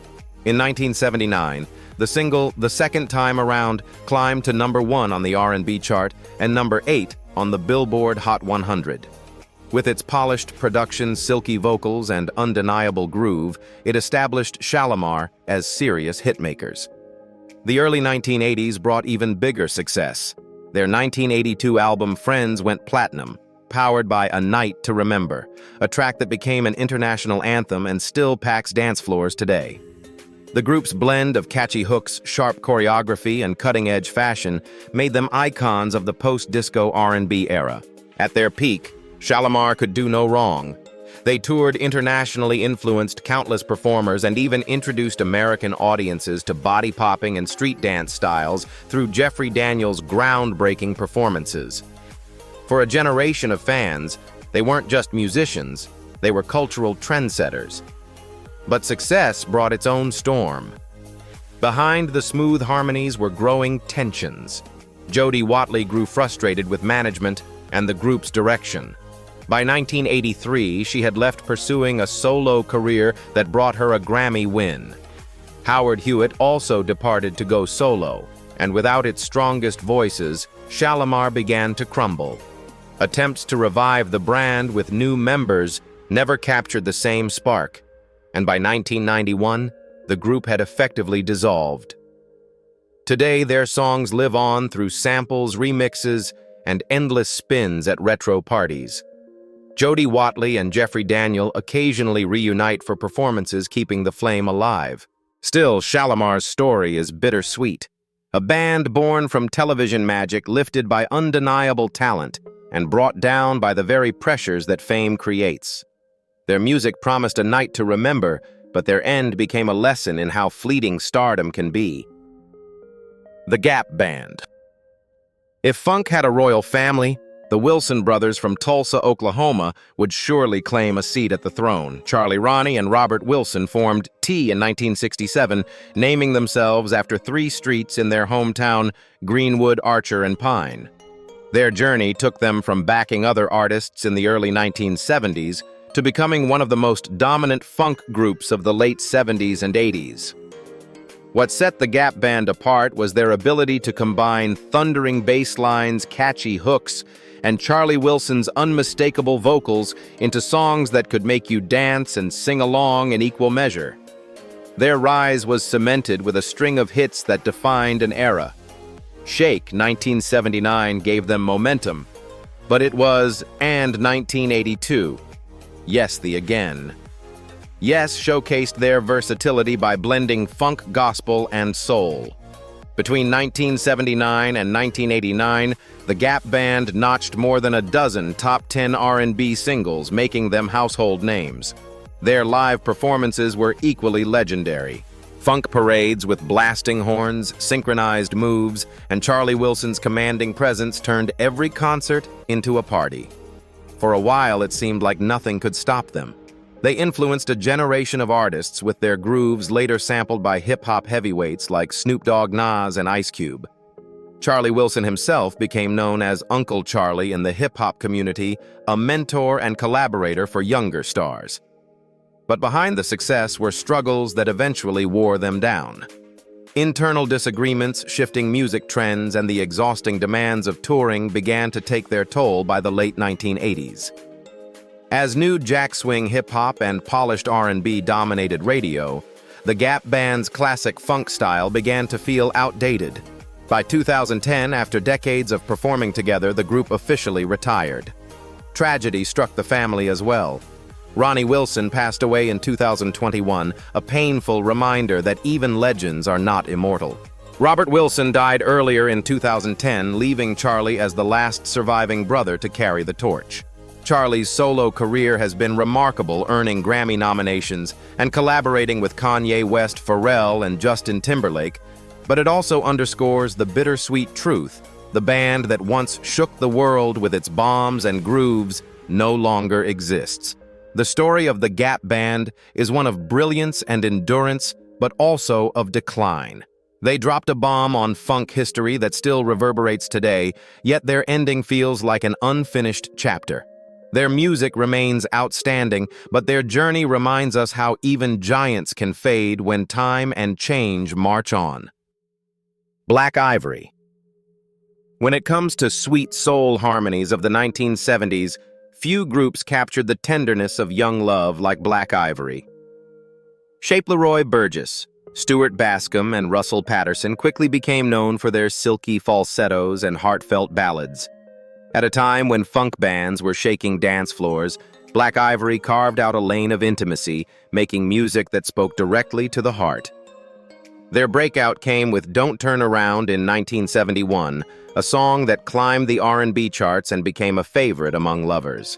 In 1979, the single The Second Time Around climbed to #1 on the R&B chart and #8 on the Billboard Hot 100. With its polished production, silky vocals, and undeniable groove, it established Shalimar as serious hitmakers. The early 1980s brought even bigger success. Their 1982 album Friends went platinum, powered by A Night to Remember, a track that became an international anthem and still packs dance floors today. The group's blend of catchy hooks, sharp choreography, and cutting-edge fashion made them icons of the post-disco R&B era. At their peak, Shalimar could do no wrong. They toured internationally, influenced countless performers, and even introduced American audiences to body-popping and street dance styles through Jeffrey Daniels' groundbreaking performances. For a generation of fans, they weren't just musicians, they were cultural trendsetters. But success brought its own storm. Behind the smooth harmonies were growing tensions. Jody Watley grew frustrated with management and the group's direction. By 1983, she had left pursuing a solo career that brought her a Grammy win. Howard Hewitt also departed to go solo, and without its strongest voices, Shalimar began to crumble. Attempts to revive the brand with new members never captured the same spark, and by 1991, the group had effectively dissolved. Today, their songs live on through samples, remixes, and endless spins at retro parties. Jody Watley and Jeffrey Daniel occasionally reunite for performances, keeping the flame alive. Still, Shalimar's story is bittersweet. A band born from television magic, lifted by undeniable talent, and brought down by the very pressures that fame creates. Their music promised a night to remember, but their end became a lesson in how fleeting stardom can be. The Gap Band. If funk had a royal family, the Wilson brothers from Tulsa, Oklahoma would surely claim a seat at the throne. Charlie Ronnie and Robert Wilson formed T in 1967, naming themselves after 3 streets in their hometown, Greenwood, Archer, and Pine. Their journey took them from backing other artists in the early 1970s to becoming one of the most dominant funk groups of the late 70s and 80s. What set the Gap Band apart was their ability to combine thundering bass lines, catchy hooks, and Charlie Wilson's unmistakable vocals into songs that could make you dance and sing along in equal measure. Their rise was cemented with a string of hits that defined an era. Shake 1979 gave them momentum, but it was and 1982. Yes, the Again. Yes showcased their versatility by blending funk, gospel, and soul. Between 1979 and 1989, the Gap Band notched more than a dozen top 10 R&B singles, making them household names. Their live performances were equally legendary. Funk parades with blasting horns, synchronized moves, and Charlie Wilson's commanding presence turned every concert into a party. For a while, it seemed like nothing could stop them. They influenced a generation of artists with their grooves later sampled by hip-hop heavyweights like Snoop Dogg, Nas, and Ice Cube. Charlie Wilson himself became known as Uncle Charlie in the hip-hop community, a mentor and collaborator for younger stars. But behind the success were struggles that eventually wore them down. Internal disagreements, shifting music trends, and the exhausting demands of touring began to take their toll by the late 1980s. As new jack swing hip-hop and polished R&B dominated radio, the Gap Band's classic funk style began to feel outdated. By 2010, after decades of performing together, the group officially retired. Tragedy struck the family as well. Ronnie Wilson passed away in 2021, a painful reminder that even legends are not immortal. Robert Wilson died earlier in 2010, leaving Charlie as the last surviving brother to carry the torch. Charlie's solo career has been remarkable, earning Grammy nominations and collaborating with Kanye West, Pharrell, and Justin Timberlake, but it also underscores the bittersweet truth the band that once shook the world with its bombs and grooves, no longer exists. The story of the Gap Band is one of brilliance and endurance, but also of decline. They dropped a bomb on funk history that still reverberates today, yet their ending feels like an unfinished chapter. Their music remains outstanding, but their journey reminds us how even giants can fade when time and change march on. Black Ivory. When it comes to sweet soul harmonies of the 1970s, few groups captured the tenderness of young love like Black Ivory. Leroy Burgess, Stuart Bascom, and Russell Patterson quickly became known for their silky falsettos and heartfelt ballads. At a time when funk bands were shaking dance floors, Black Ivory carved out a lane of intimacy, making music that spoke directly to the heart. Their breakout came with Don't Turn Around in 1971, a song that climbed the R&B charts and became a favorite among lovers.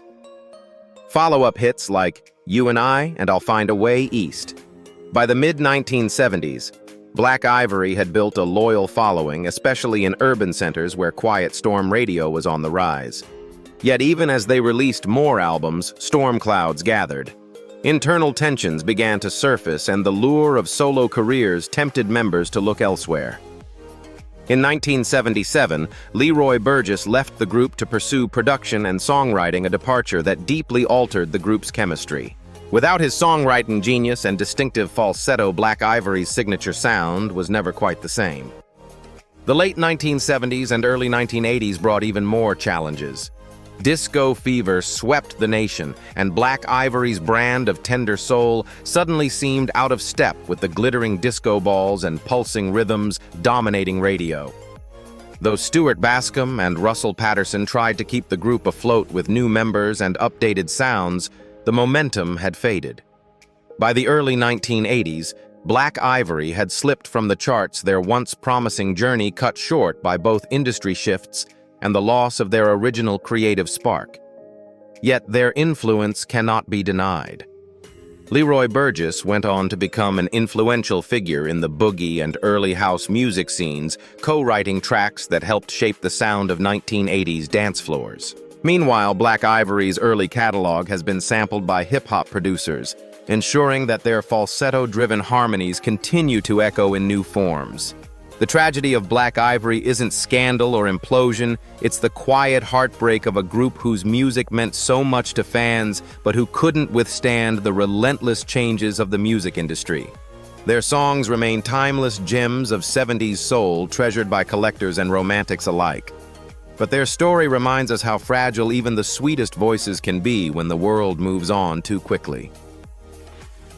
Follow-up hits like You and I and I'll Find a Way East. By the mid-1970s, Black Ivory had built a loyal following, especially in urban centers where quiet storm radio was on the rise. Yet even as they released more albums, storm clouds gathered. Internal tensions began to surface, and the lure of solo careers tempted members to look elsewhere. In 1977, Leroy Burgess left the group to pursue production and songwriting, a departure that deeply altered the group's chemistry. Without his songwriting genius and distinctive falsetto, Black Ivory's signature sound was never quite the same. The late 1970s and early 1980s brought even more challenges. Disco fever swept the nation, and Black Ivory's brand of tender soul suddenly seemed out of step with the glittering disco balls and pulsing rhythms dominating radio. Though Stuart Bascom and Russell Patterson tried to keep the group afloat with new members and updated sounds, the momentum had faded. By the early 1980s, Black Ivory had slipped from the charts, their once promising journey cut short by both industry shifts and the loss of their original creative spark. Yet their influence cannot be denied. Leroy Burgess went on to become an influential figure in the boogie and early house music scenes, co-writing tracks that helped shape the sound of 1980s dance floors. Meanwhile, Black Ivory's early catalog has been sampled by hip-hop producers, ensuring that their falsetto-driven harmonies continue to echo in new forms. The tragedy of Black Ivory isn't scandal or implosion, it's the quiet heartbreak of a group whose music meant so much to fans, but who couldn't withstand the relentless changes of the music industry. Their songs remain timeless gems of 70s soul, treasured by collectors and romantics alike. But their story reminds us how fragile even the sweetest voices can be when the world moves on too quickly.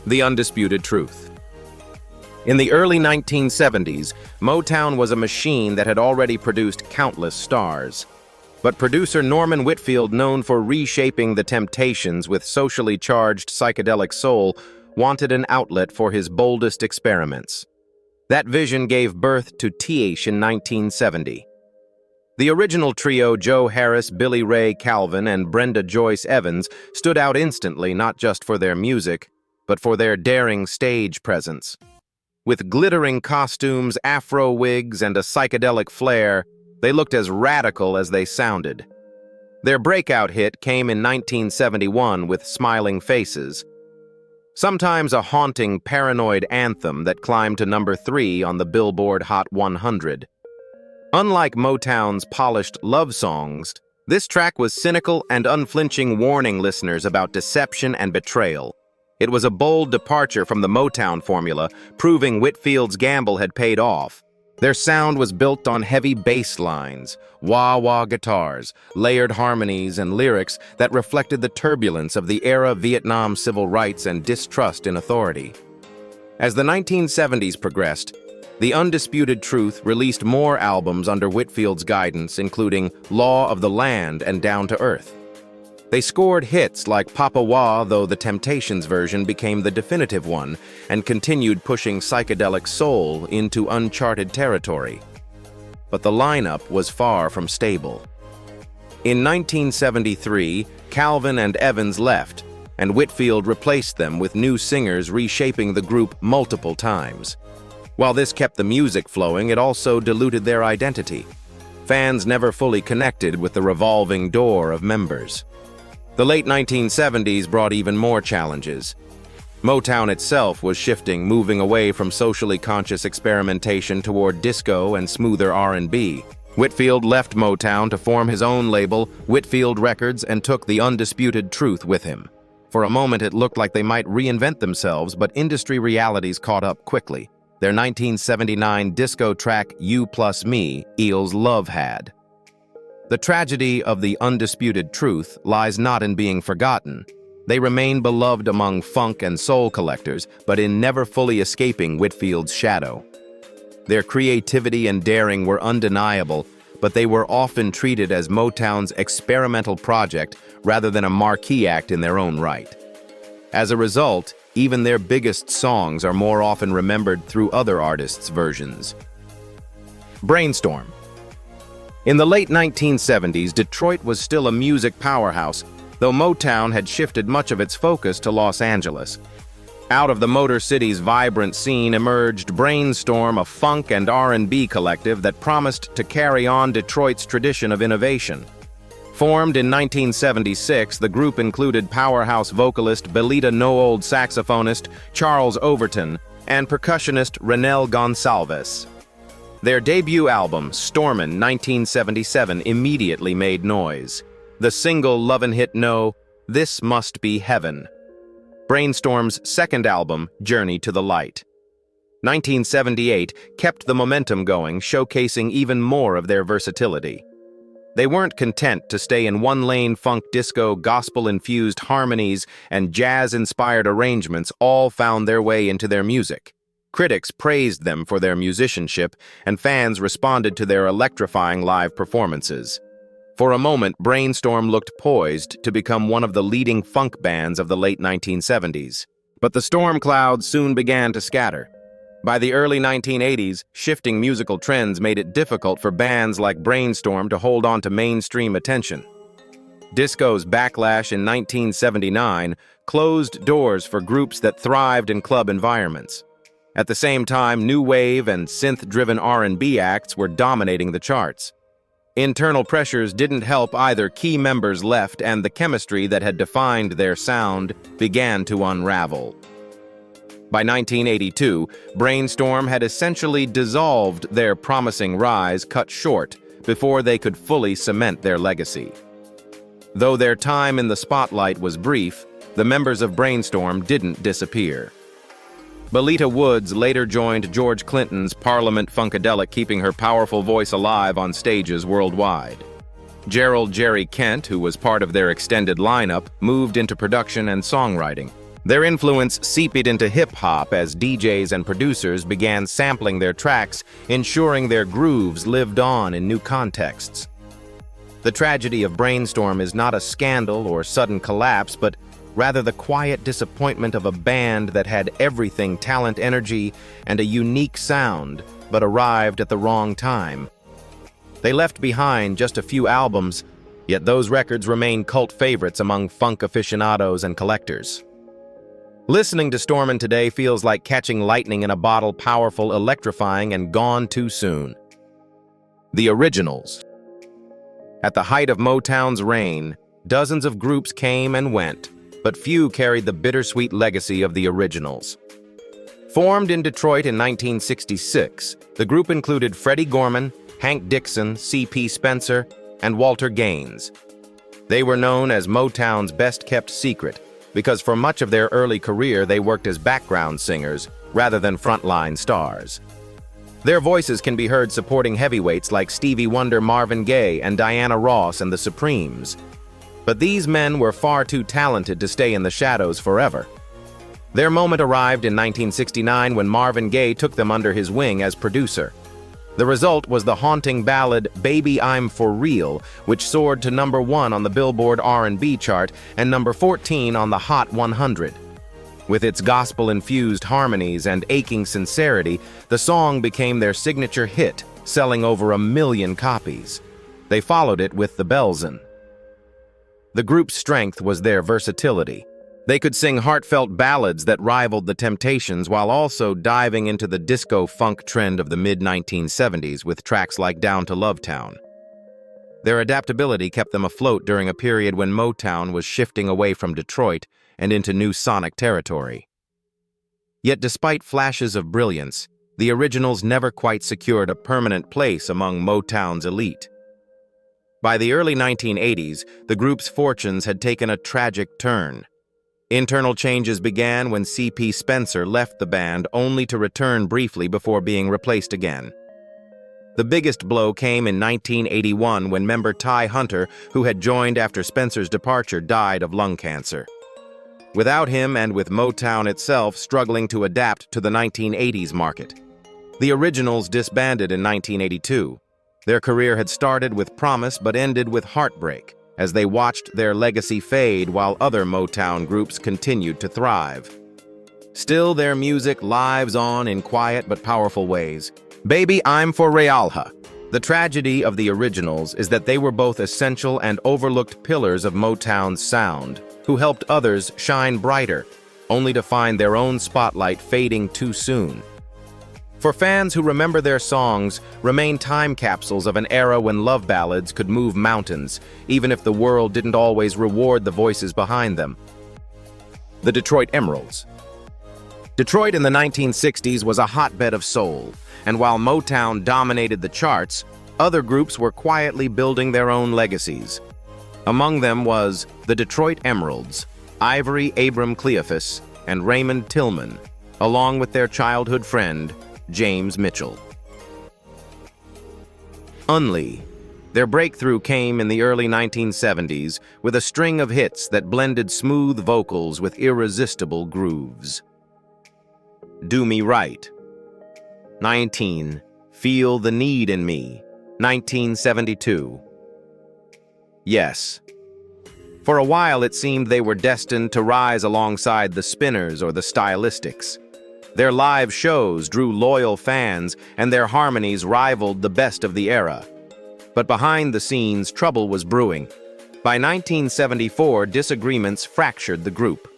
The undisputed truth. In the early 1970s, Motown was a machine that had already produced countless stars. But producer Norman Whitfield, known for reshaping the Temptations with socially charged psychedelic soul, wanted an outlet for his boldest experiments. That vision gave birth to T.H. in 1970. The original trio, Joe Harris, Billy Ray Calvin, and Brenda Joyce Evans, stood out instantly not just for their music, but for their daring stage presence. With glittering costumes, afro wigs, and a psychedelic flair, they looked as radical as they sounded. Their breakout hit came in 1971 with Smiling Faces, sometimes a haunting, paranoid anthem that climbed to number 3 on the Billboard Hot 100. Unlike Motown's polished love songs, this track was cynical and unflinching, warning listeners about deception and betrayal. It was a bold departure from the Motown formula, proving Whitfield's gamble had paid off. Their sound was built on heavy bass lines, wah-wah guitars, layered harmonies, and lyrics that reflected the turbulence of the era, Vietnam civil rights, and distrust in authority. As the 1970s progressed, The Undisputed Truth released more albums under Whitfield's guidance, including Law of the Land and Down to Earth. They scored hits like Papa Wah, though the Temptations version became the definitive one, and continued pushing psychedelic soul into uncharted territory. But the lineup was far from stable. In 1973, Calvin and Evans left, and Whitfield replaced them with new singers, reshaping the group multiple times. While this kept the music flowing, it also diluted their identity. fans never fully connected with the revolving door of members. The late 1970s brought even more challenges. Motown itself was shifting, moving away from socially conscious experimentation toward disco and smoother R&B. Whitfield left Motown to form his own label, Whitfield Records, and took the undisputed truth with him. For a moment, it looked like they might reinvent themselves, but industry realities caught up quickly. Their 1979 disco track, You Plus Me, Eel's Love Had. The tragedy of the undisputed truth lies not in being forgotten. They remain beloved among funk and soul collectors, but in never fully escaping Whitfield's shadow. Their creativity and daring were undeniable, but they were often treated as Motown's experimental project rather than a marquee act in their own right. As a result, even their biggest songs are more often remembered through other artists' versions. Brainstorm. In the late 1970s, Detroit was still a music powerhouse, though Motown had shifted much of its focus to Los Angeles. Out of the Motor City's vibrant scene emerged Brainstorm, a funk and R&B collective that promised to carry on Detroit's tradition of innovation. Formed in 1976, the group included powerhouse vocalist Belita No-Old saxophonist Charles Overton and percussionist Renel Gonsalves. Their debut album, Stormin' 1977, immediately made noise. The single Lovin' Hit No, This Must Be Heaven. Brainstorm's second album, Journey to the Light. 1978 kept the momentum going, showcasing even more of their versatility. They weren't content to stay in one-lane funk disco, gospel-infused harmonies, and jazz-inspired arrangements all found their way into their music. Critics praised them for their musicianship, and fans responded to their electrifying live performances. For a moment, Brainstorm looked poised to become one of the leading funk bands of the late 1970s. But the storm clouds soon began to scatter. By the early 1980s, shifting musical trends made it difficult for bands like Brainstorm to hold on to mainstream attention. Disco's backlash in 1979 closed doors for groups that thrived in club environments. At the same time, new wave and synth-driven R&B acts were dominating the charts. Internal pressures didn't help either. Key members left, and the chemistry that had defined their sound began to unravel. By 1982, Brainstorm had essentially dissolved, their promising rise cut short before they could fully cement their legacy. Though their time in the spotlight was brief, the members of Brainstorm didn't disappear. Belita Woods later joined George Clinton's Parliament Funkadelic, keeping her powerful voice alive on stages worldwide. Gerald "Jerry" Kent, who was part of their extended lineup, moved into production and songwriting. Their influence seeped into hip-hop as DJs and producers began sampling their tracks, ensuring their grooves lived on in new contexts. The tragedy of Brainstorm is not a scandal or sudden collapse, but rather the quiet disappointment of a band that had everything: talent, energy, and a unique sound, but arrived at the wrong time. They left behind just a few albums, yet those records remain cult favorites among funk aficionados and collectors. Listening to Stormin' today feels like catching lightning in a bottle, powerful, electrifying, and gone too soon. The Originals. At the height of Motown's reign, dozens of groups came and went, but few carried the bittersweet legacy of the Originals. Formed in Detroit in 1966, the group included Freddie Gorman, Hank Dixon, C.P. Spencer, and Walter Gaines. They were known as Motown's best-kept secret because for much of their early career they worked as background singers rather than frontline stars. Their voices can be heard supporting heavyweights like Stevie Wonder, Marvin Gaye, and Diana Ross and the Supremes. But these men were far too talented to stay in the shadows forever. Their moment arrived in 1969 when Marvin Gaye took them under his wing as producer. The result was the haunting ballad "Baby I'm For Real," which soared to #1 on the Billboard R&B chart and #14 on the Hot 100. With its gospel-infused harmonies and aching sincerity, the song became their signature hit, selling over 1 million copies. They followed it with "The Belzin." The group's strength was their versatility. They could sing heartfelt ballads that rivaled the Temptations while also diving into the disco-funk trend of the mid-1970s with tracks like "Down to Lovetown." Their adaptability kept them afloat during a period when Motown was shifting away from Detroit and into new sonic territory. Yet despite flashes of brilliance, the Originals never quite secured a permanent place among Motown's elite. By the early 1980s, the group's fortunes had taken a tragic turn. Internal changes began when C.P. Spencer left the band only to return briefly before being replaced again. The biggest blow came in 1981 when member Ty Hunter, who had joined after Spencer's departure, died of lung cancer. Without him and with Motown itself struggling to adapt to the 1980s market, the Originals disbanded in 1982. Their career had started with promise but ended with heartbreak as they watched their legacy fade while other Motown groups continued to thrive. Still, their music lives on in quiet but powerful ways. Baby, I'm for Realha. The tragedy of the Originals is that they were both essential and overlooked pillars of Motown's sound, who helped others shine brighter, only to find their own spotlight fading too soon. For fans who remember their songs, remain time capsules of an era when love ballads could move mountains, even if the world didn't always reward the voices behind them. The Detroit Emeralds. Detroit in the 1960s was a hotbed of soul, and while Motown dominated the charts, other groups were quietly building their own legacies. Among them was the Detroit Emeralds, Ivory Abram Cleophas, and Raymond Tillman, along with their childhood friend, James Mitchell. Unli. Their breakthrough came in the early 1970s with a string of hits that blended smooth vocals with irresistible grooves. Do Me Right. 19. Feel the Need in Me. 1972. Yes. For a while it seemed they were destined to rise alongside the Spinners or the Stylistics. Their live shows drew loyal fans, and their harmonies rivaled the best of the era. But behind the scenes, trouble was brewing. By 1974, disagreements fractured the group.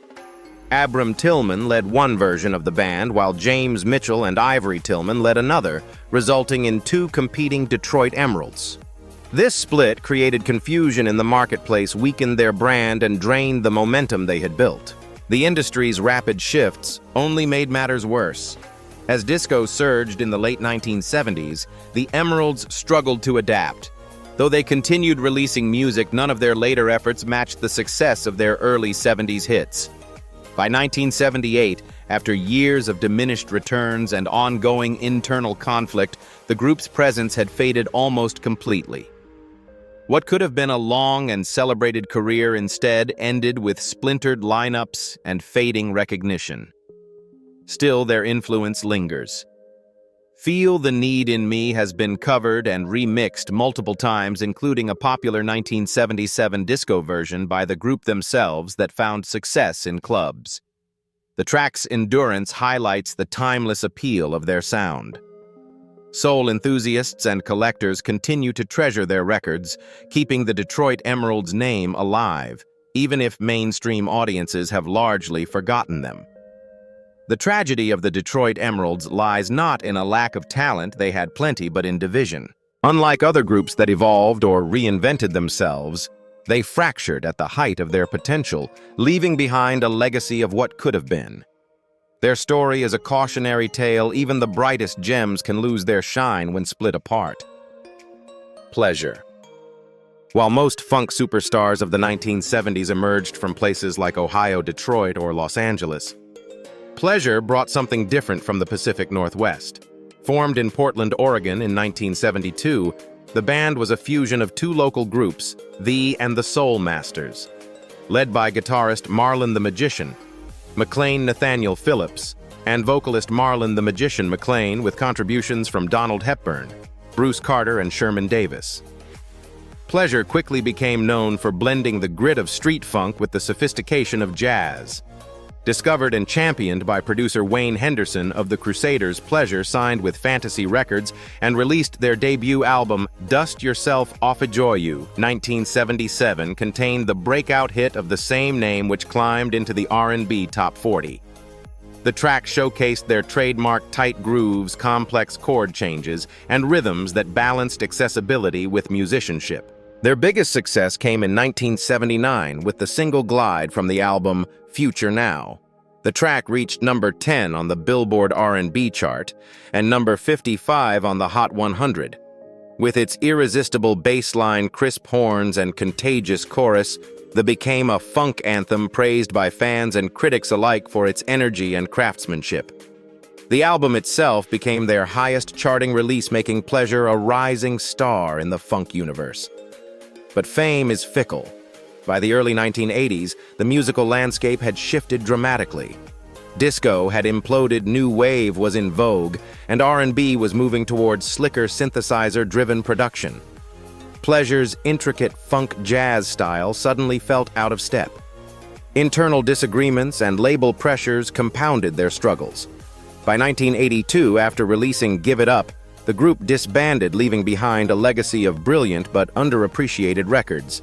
Abram Tillman led one version of the band, while James Mitchell and Ivory Tillman led another, resulting in two competing Detroit Emeralds. This split created confusion in the marketplace, weakened their brand, and drained the momentum they had built. The industry's rapid shifts only made matters worse. As disco surged in the late 1970s, the Emeralds struggled to adapt. Though they continued releasing music, none of their later efforts matched the success of their early 70s hits. By 1978, after years of diminished returns and ongoing internal conflict, the group's presence had faded almost completely. What could have been a long and celebrated career instead ended with splintered lineups and fading recognition. Still, their influence lingers. Feel the Need in Me has been covered and remixed multiple times, including a popular 1977 disco version by the group themselves that found success in clubs. The track's endurance highlights the timeless appeal of their sound. Soul enthusiasts and collectors continue to treasure their records, keeping the Detroit Emeralds' name alive, even if mainstream audiences have largely forgotten them. The tragedy of the Detroit Emeralds lies not in a lack of talent, they had plenty, but in division. Unlike other groups that evolved or reinvented themselves, they fractured at the height of their potential, leaving behind a legacy of what could have been. Their story is a cautionary tale. Even the brightest gems can lose their shine when split apart. Pleasure. While most funk superstars of the 1970s emerged from places like Ohio, Detroit, or Los Angeles, Pleasure brought something different from the Pacific Northwest. Formed in Portland, Oregon in 1972, the band was a fusion of two local groups, The and the Soul Masters. Led by guitarist Marlon the Magician, McLean Nathaniel Phillips, and vocalist Marlon the Magician McLean, with contributions from Donald Hepburn, Bruce Carter, and Sherman Davis. Pleasure quickly became known for blending the grit of street funk with the sophistication of jazz. Discovered and championed by producer Wayne Henderson of the Crusaders, Pleasure signed with Fantasy Records and released their debut album, Dust Yourself Off a Joy You, 1977, contained the breakout hit of the same name, which climbed into the R&B Top 40. The track showcased their trademark tight grooves, complex chord changes, and rhythms that balanced accessibility with musicianship. Their biggest success came in 1979 with the single Glide from the album Future Now. The track reached number 10 on the Billboard R&B chart and number 55 on the Hot 100. With its irresistible bass line, crisp horns, and contagious chorus, they became a funk anthem praised by fans and critics alike for its energy and craftsmanship. The album itself became their highest charting release, making Pleasure a rising star in the funk universe. But fame is fickle. By the early 1980s, the musical landscape had shifted dramatically. Disco had imploded, new wave was in vogue, and R&B was moving towards slicker synthesizer-driven production. Pleasure's intricate funk jazz style suddenly felt out of step. Internal disagreements and label pressures compounded their struggles. By 1982, after releasing Give It Up, the group disbanded, leaving behind a legacy of brilliant but underappreciated records.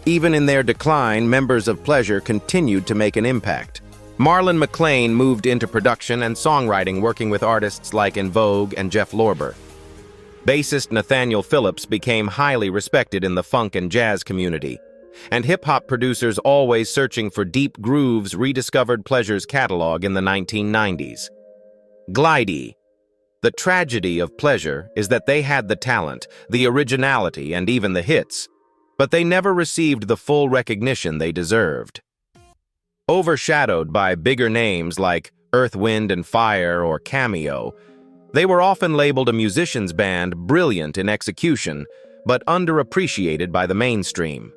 Even in their decline, members of Pleasure continued to make an impact. Marlon McClain moved into production and songwriting, working with artists like En Vogue and Jeff Lorber. Bassist Nathaniel Phillips became highly respected in the funk and jazz community, and hip-hop producers always searching for deep grooves rediscovered Pleasure's catalog in the 1990s. Glidey. The tragedy of Pleasure is that they had the talent, the originality, and even the hits, but they never received the full recognition they deserved. Overshadowed by bigger names like Earth, Wind and Fire or Cameo, they were often labeled a musician's band, brilliant in execution, but underappreciated by the mainstream.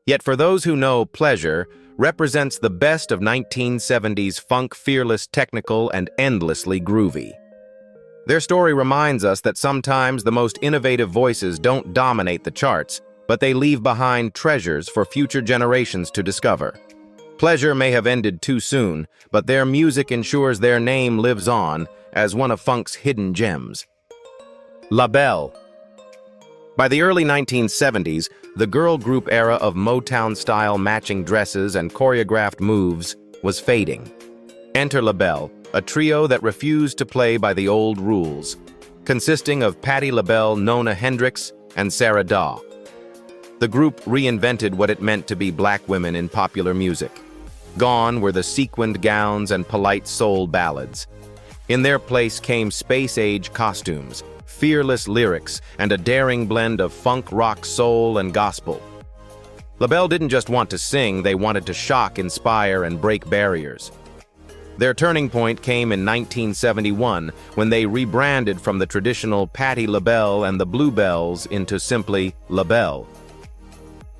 Yet for those who know, Pleasure represents the best of 1970s funk, fearless, technical, and endlessly groovy. Their story reminds us that sometimes the most innovative voices don't dominate the charts, but they leave behind treasures for future generations to discover. Pleasure may have ended too soon, but their music ensures their name lives on as one of funk's hidden gems. La Belle. By the early 1970s, the girl group era of Motown-style matching dresses and choreographed moves was fading. Enter La Belle, a trio that refused to play by the old rules, consisting of Patti LaBelle, Nona Hendryx, and Sarah Daw. The group reinvented what it meant to be black women in popular music. Gone were the sequined gowns and polite soul ballads. In their place came space-age costumes, fearless lyrics, and a daring blend of funk, rock, soul, and gospel. La Belle didn't just want to sing, they wanted to shock, inspire, and break barriers. Their turning point came in 1971 when they rebranded from the traditional Patti LaBelle and the Bluebells into simply La Belle.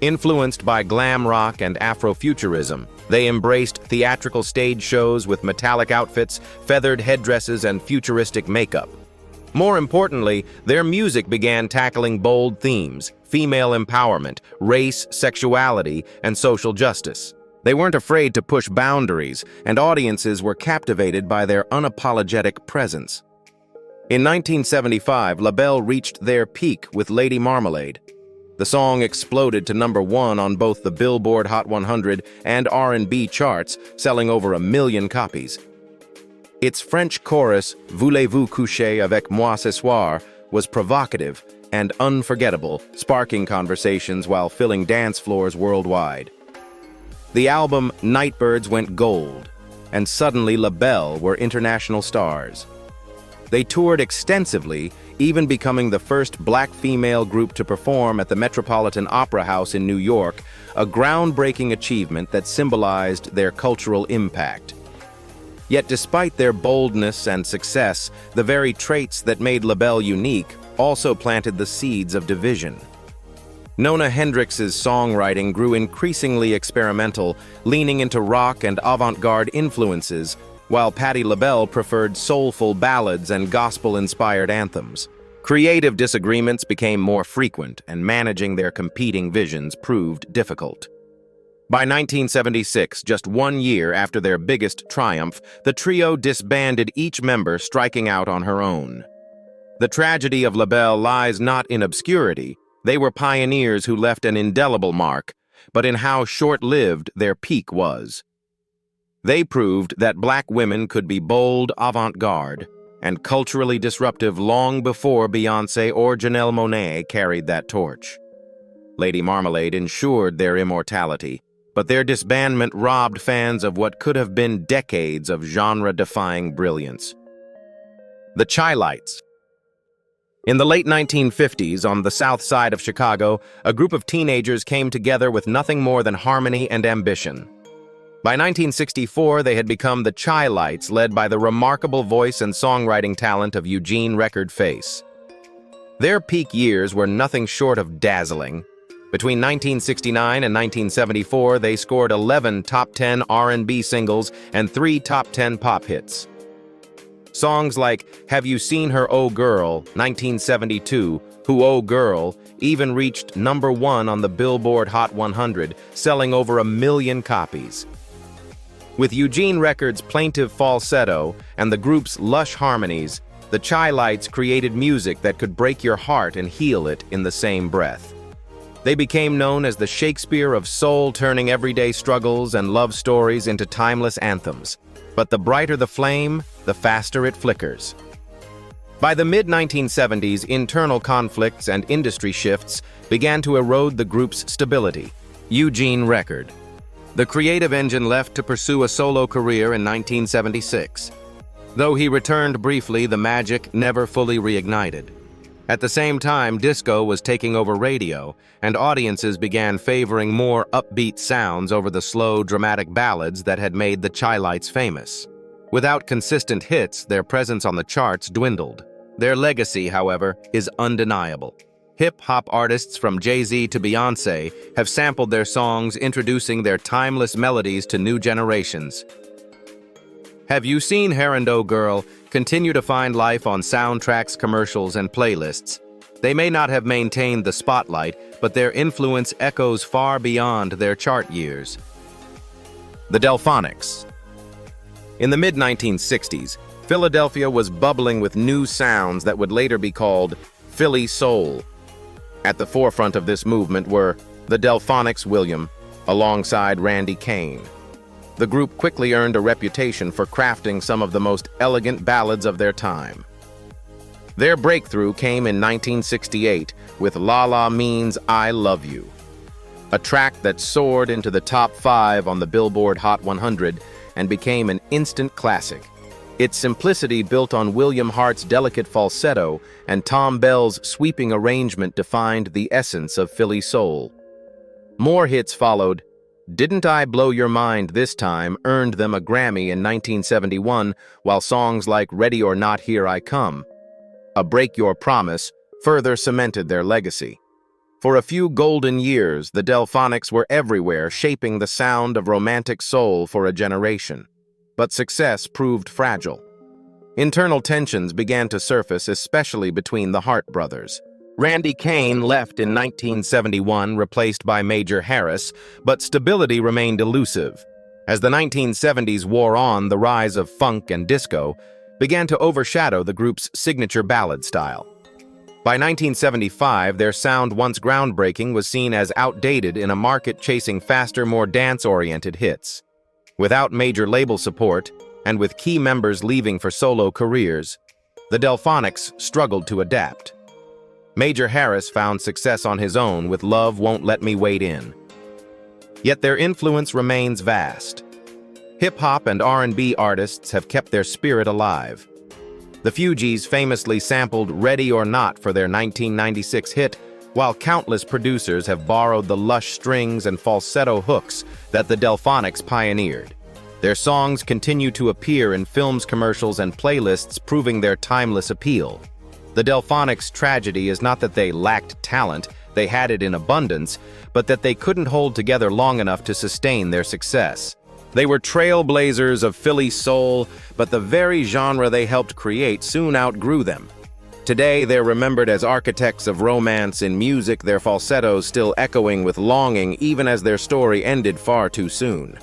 Influenced by glam rock and Afrofuturism, they embraced theatrical stage shows with metallic outfits, feathered headdresses, and futuristic makeup. More importantly, their music began tackling bold themes: female empowerment, race, sexuality, and social justice. They weren't afraid to push boundaries, and audiences were captivated by their unapologetic presence. In 1975, La Belle reached their peak with Lady Marmalade. The song exploded to number 1 on both the Billboard Hot 100 and R&B charts, selling over 1 million copies. Its French chorus, Voulez-vous coucher avec moi ce soir, was provocative and unforgettable, sparking conversations while filling dance floors worldwide. The album Nightbirds went gold, and suddenly La Belle were international stars. They toured extensively, even becoming the first black female group to perform at the Metropolitan Opera House in New York, a groundbreaking achievement that symbolized their cultural impact. Yet despite their boldness and success, the very traits that made La Belle unique also planted the seeds of division. Nona Hendryx's songwriting grew increasingly experimental, leaning into rock and avant-garde influences, while Patti LaBelle preferred soulful ballads and gospel-inspired anthems. Creative disagreements became more frequent, and managing their competing visions proved difficult. By 1976, just 1 year after their biggest triumph, the trio disbanded, each member striking out on her own. The tragedy of La Belle lies not in obscurity. They were pioneers who left an indelible mark, but in how short-lived their peak was. They proved that black women could be bold, avant-garde, and culturally disruptive long before Beyoncé or Janelle Monáe carried that torch. Lady Marmalade ensured their immortality, but their disbandment robbed fans of what could have been decades of genre-defying brilliance. The Chi-Lites. In the late 1950s, on the south side of Chicago, a group of teenagers came together with nothing more than harmony and ambition. By 1964, they had become the Chi-Lites, led by the remarkable voice and songwriting talent of Eugene Record Face. Their peak years were nothing short of dazzling. Between 1969 and 1974, they scored 11 top 10 R&B singles and 3 top 10 pop hits. Songs like Have You Seen Her, Oh Girl, 1972, Who Oh Girl, even reached #1 on the Billboard Hot 100, selling over 1 million copies. With Eugene Record's plaintive falsetto and the group's lush harmonies, the Chi-Lites created music that could break your heart and heal it in the same breath. They became known as the Shakespeare of soul, turning everyday struggles and love stories into timeless anthems. But the brighter the flame, the faster it flickers. By the mid-1970s, internal conflicts and industry shifts began to erode the group's stability. Eugene Record. The creative engine left to pursue a solo career in 1976. Though he returned briefly, the magic never fully reignited. At the same time, disco was taking over radio, and audiences began favoring more upbeat sounds over the slow, dramatic ballads that had made the Chi-Lites famous. Without consistent hits, their presence on the charts dwindled. Their legacy, however, is undeniable. Hip-hop artists from Jay-Z to Beyoncé have sampled their songs, introducing their timeless melodies to new generations. Have You Seen Her and Oh Girl continue to find life on soundtracks, commercials, and playlists. They may not have maintained the spotlight, but their influence echoes far beyond their chart years. The Delphonics. In the mid-1960s, Philadelphia was bubbling with new sounds that would later be called Philly Soul. At the forefront of this movement were the Delphonics William, alongside Randy Kane. The group quickly earned a reputation for crafting some of the most elegant ballads of their time. Their breakthrough came in 1968 with La La Means I Love You, a track that soared into the top 5 on the Billboard Hot 100 and became an instant classic. Its simplicity, built on William Hart's delicate falsetto and Tom Bell's sweeping arrangement, defined the essence of Philly soul. More hits followed. Didn't I Blow Your Mind This Time earned them a Grammy in 1971, while songs like Ready or Not Here I Come, A Break Your Promise further cemented their legacy. For a few golden years, the Delphonics were everywhere, shaping the sound of romantic soul for a generation. But success proved fragile. Internal tensions began to surface, especially between the Hart brothers. Randy Kane left in 1971, replaced by Major Harris, but stability remained elusive. As the 1970s wore on, the rise of funk and disco began to overshadow the group's signature ballad style. By 1975, their sound, once groundbreaking, was seen as outdated in a market chasing faster, more dance-oriented hits. Without major label support, and with key members leaving for solo careers, the Delphonics struggled to adapt. Major Harris found success on his own with Love Won't Let Me Wait In. Yet their influence remains vast. Hip-hop and R&B artists have kept their spirit alive. The Fugees famously sampled Ready or Not for their 1996 hit, while countless producers have borrowed the lush strings and falsetto hooks that the Delphonics pioneered. Their songs continue to appear in films, commercials, and playlists, proving their timeless appeal. The Delphonics' tragedy is not that they lacked talent, they had it in abundance, but that they couldn't hold together long enough to sustain their success. They were trailblazers of Philly soul, but the very genre they helped create soon outgrew them. Today, they're remembered as architects of romance in music, their falsettos still echoing with longing even as their story ended far too soon.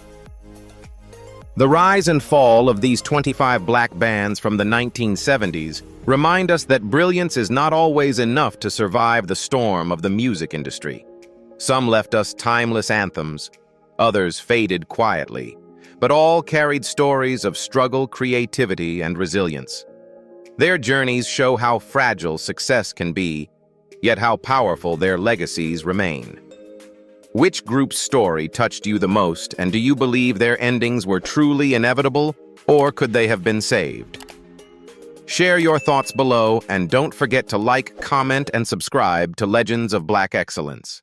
The rise and fall of these 25 black bands from the 1970s remind us that brilliance is not always enough to survive the storm of the music industry. Some left us timeless anthems, others faded quietly, but all carried stories of struggle, creativity, and resilience. Their journeys show how fragile success can be, yet how powerful their legacies remain. Which group's story touched you the most, and do you believe their endings were truly inevitable, or could they have been saved? Share your thoughts below, and don't forget to like, comment, and subscribe to Legends of Black Excellence.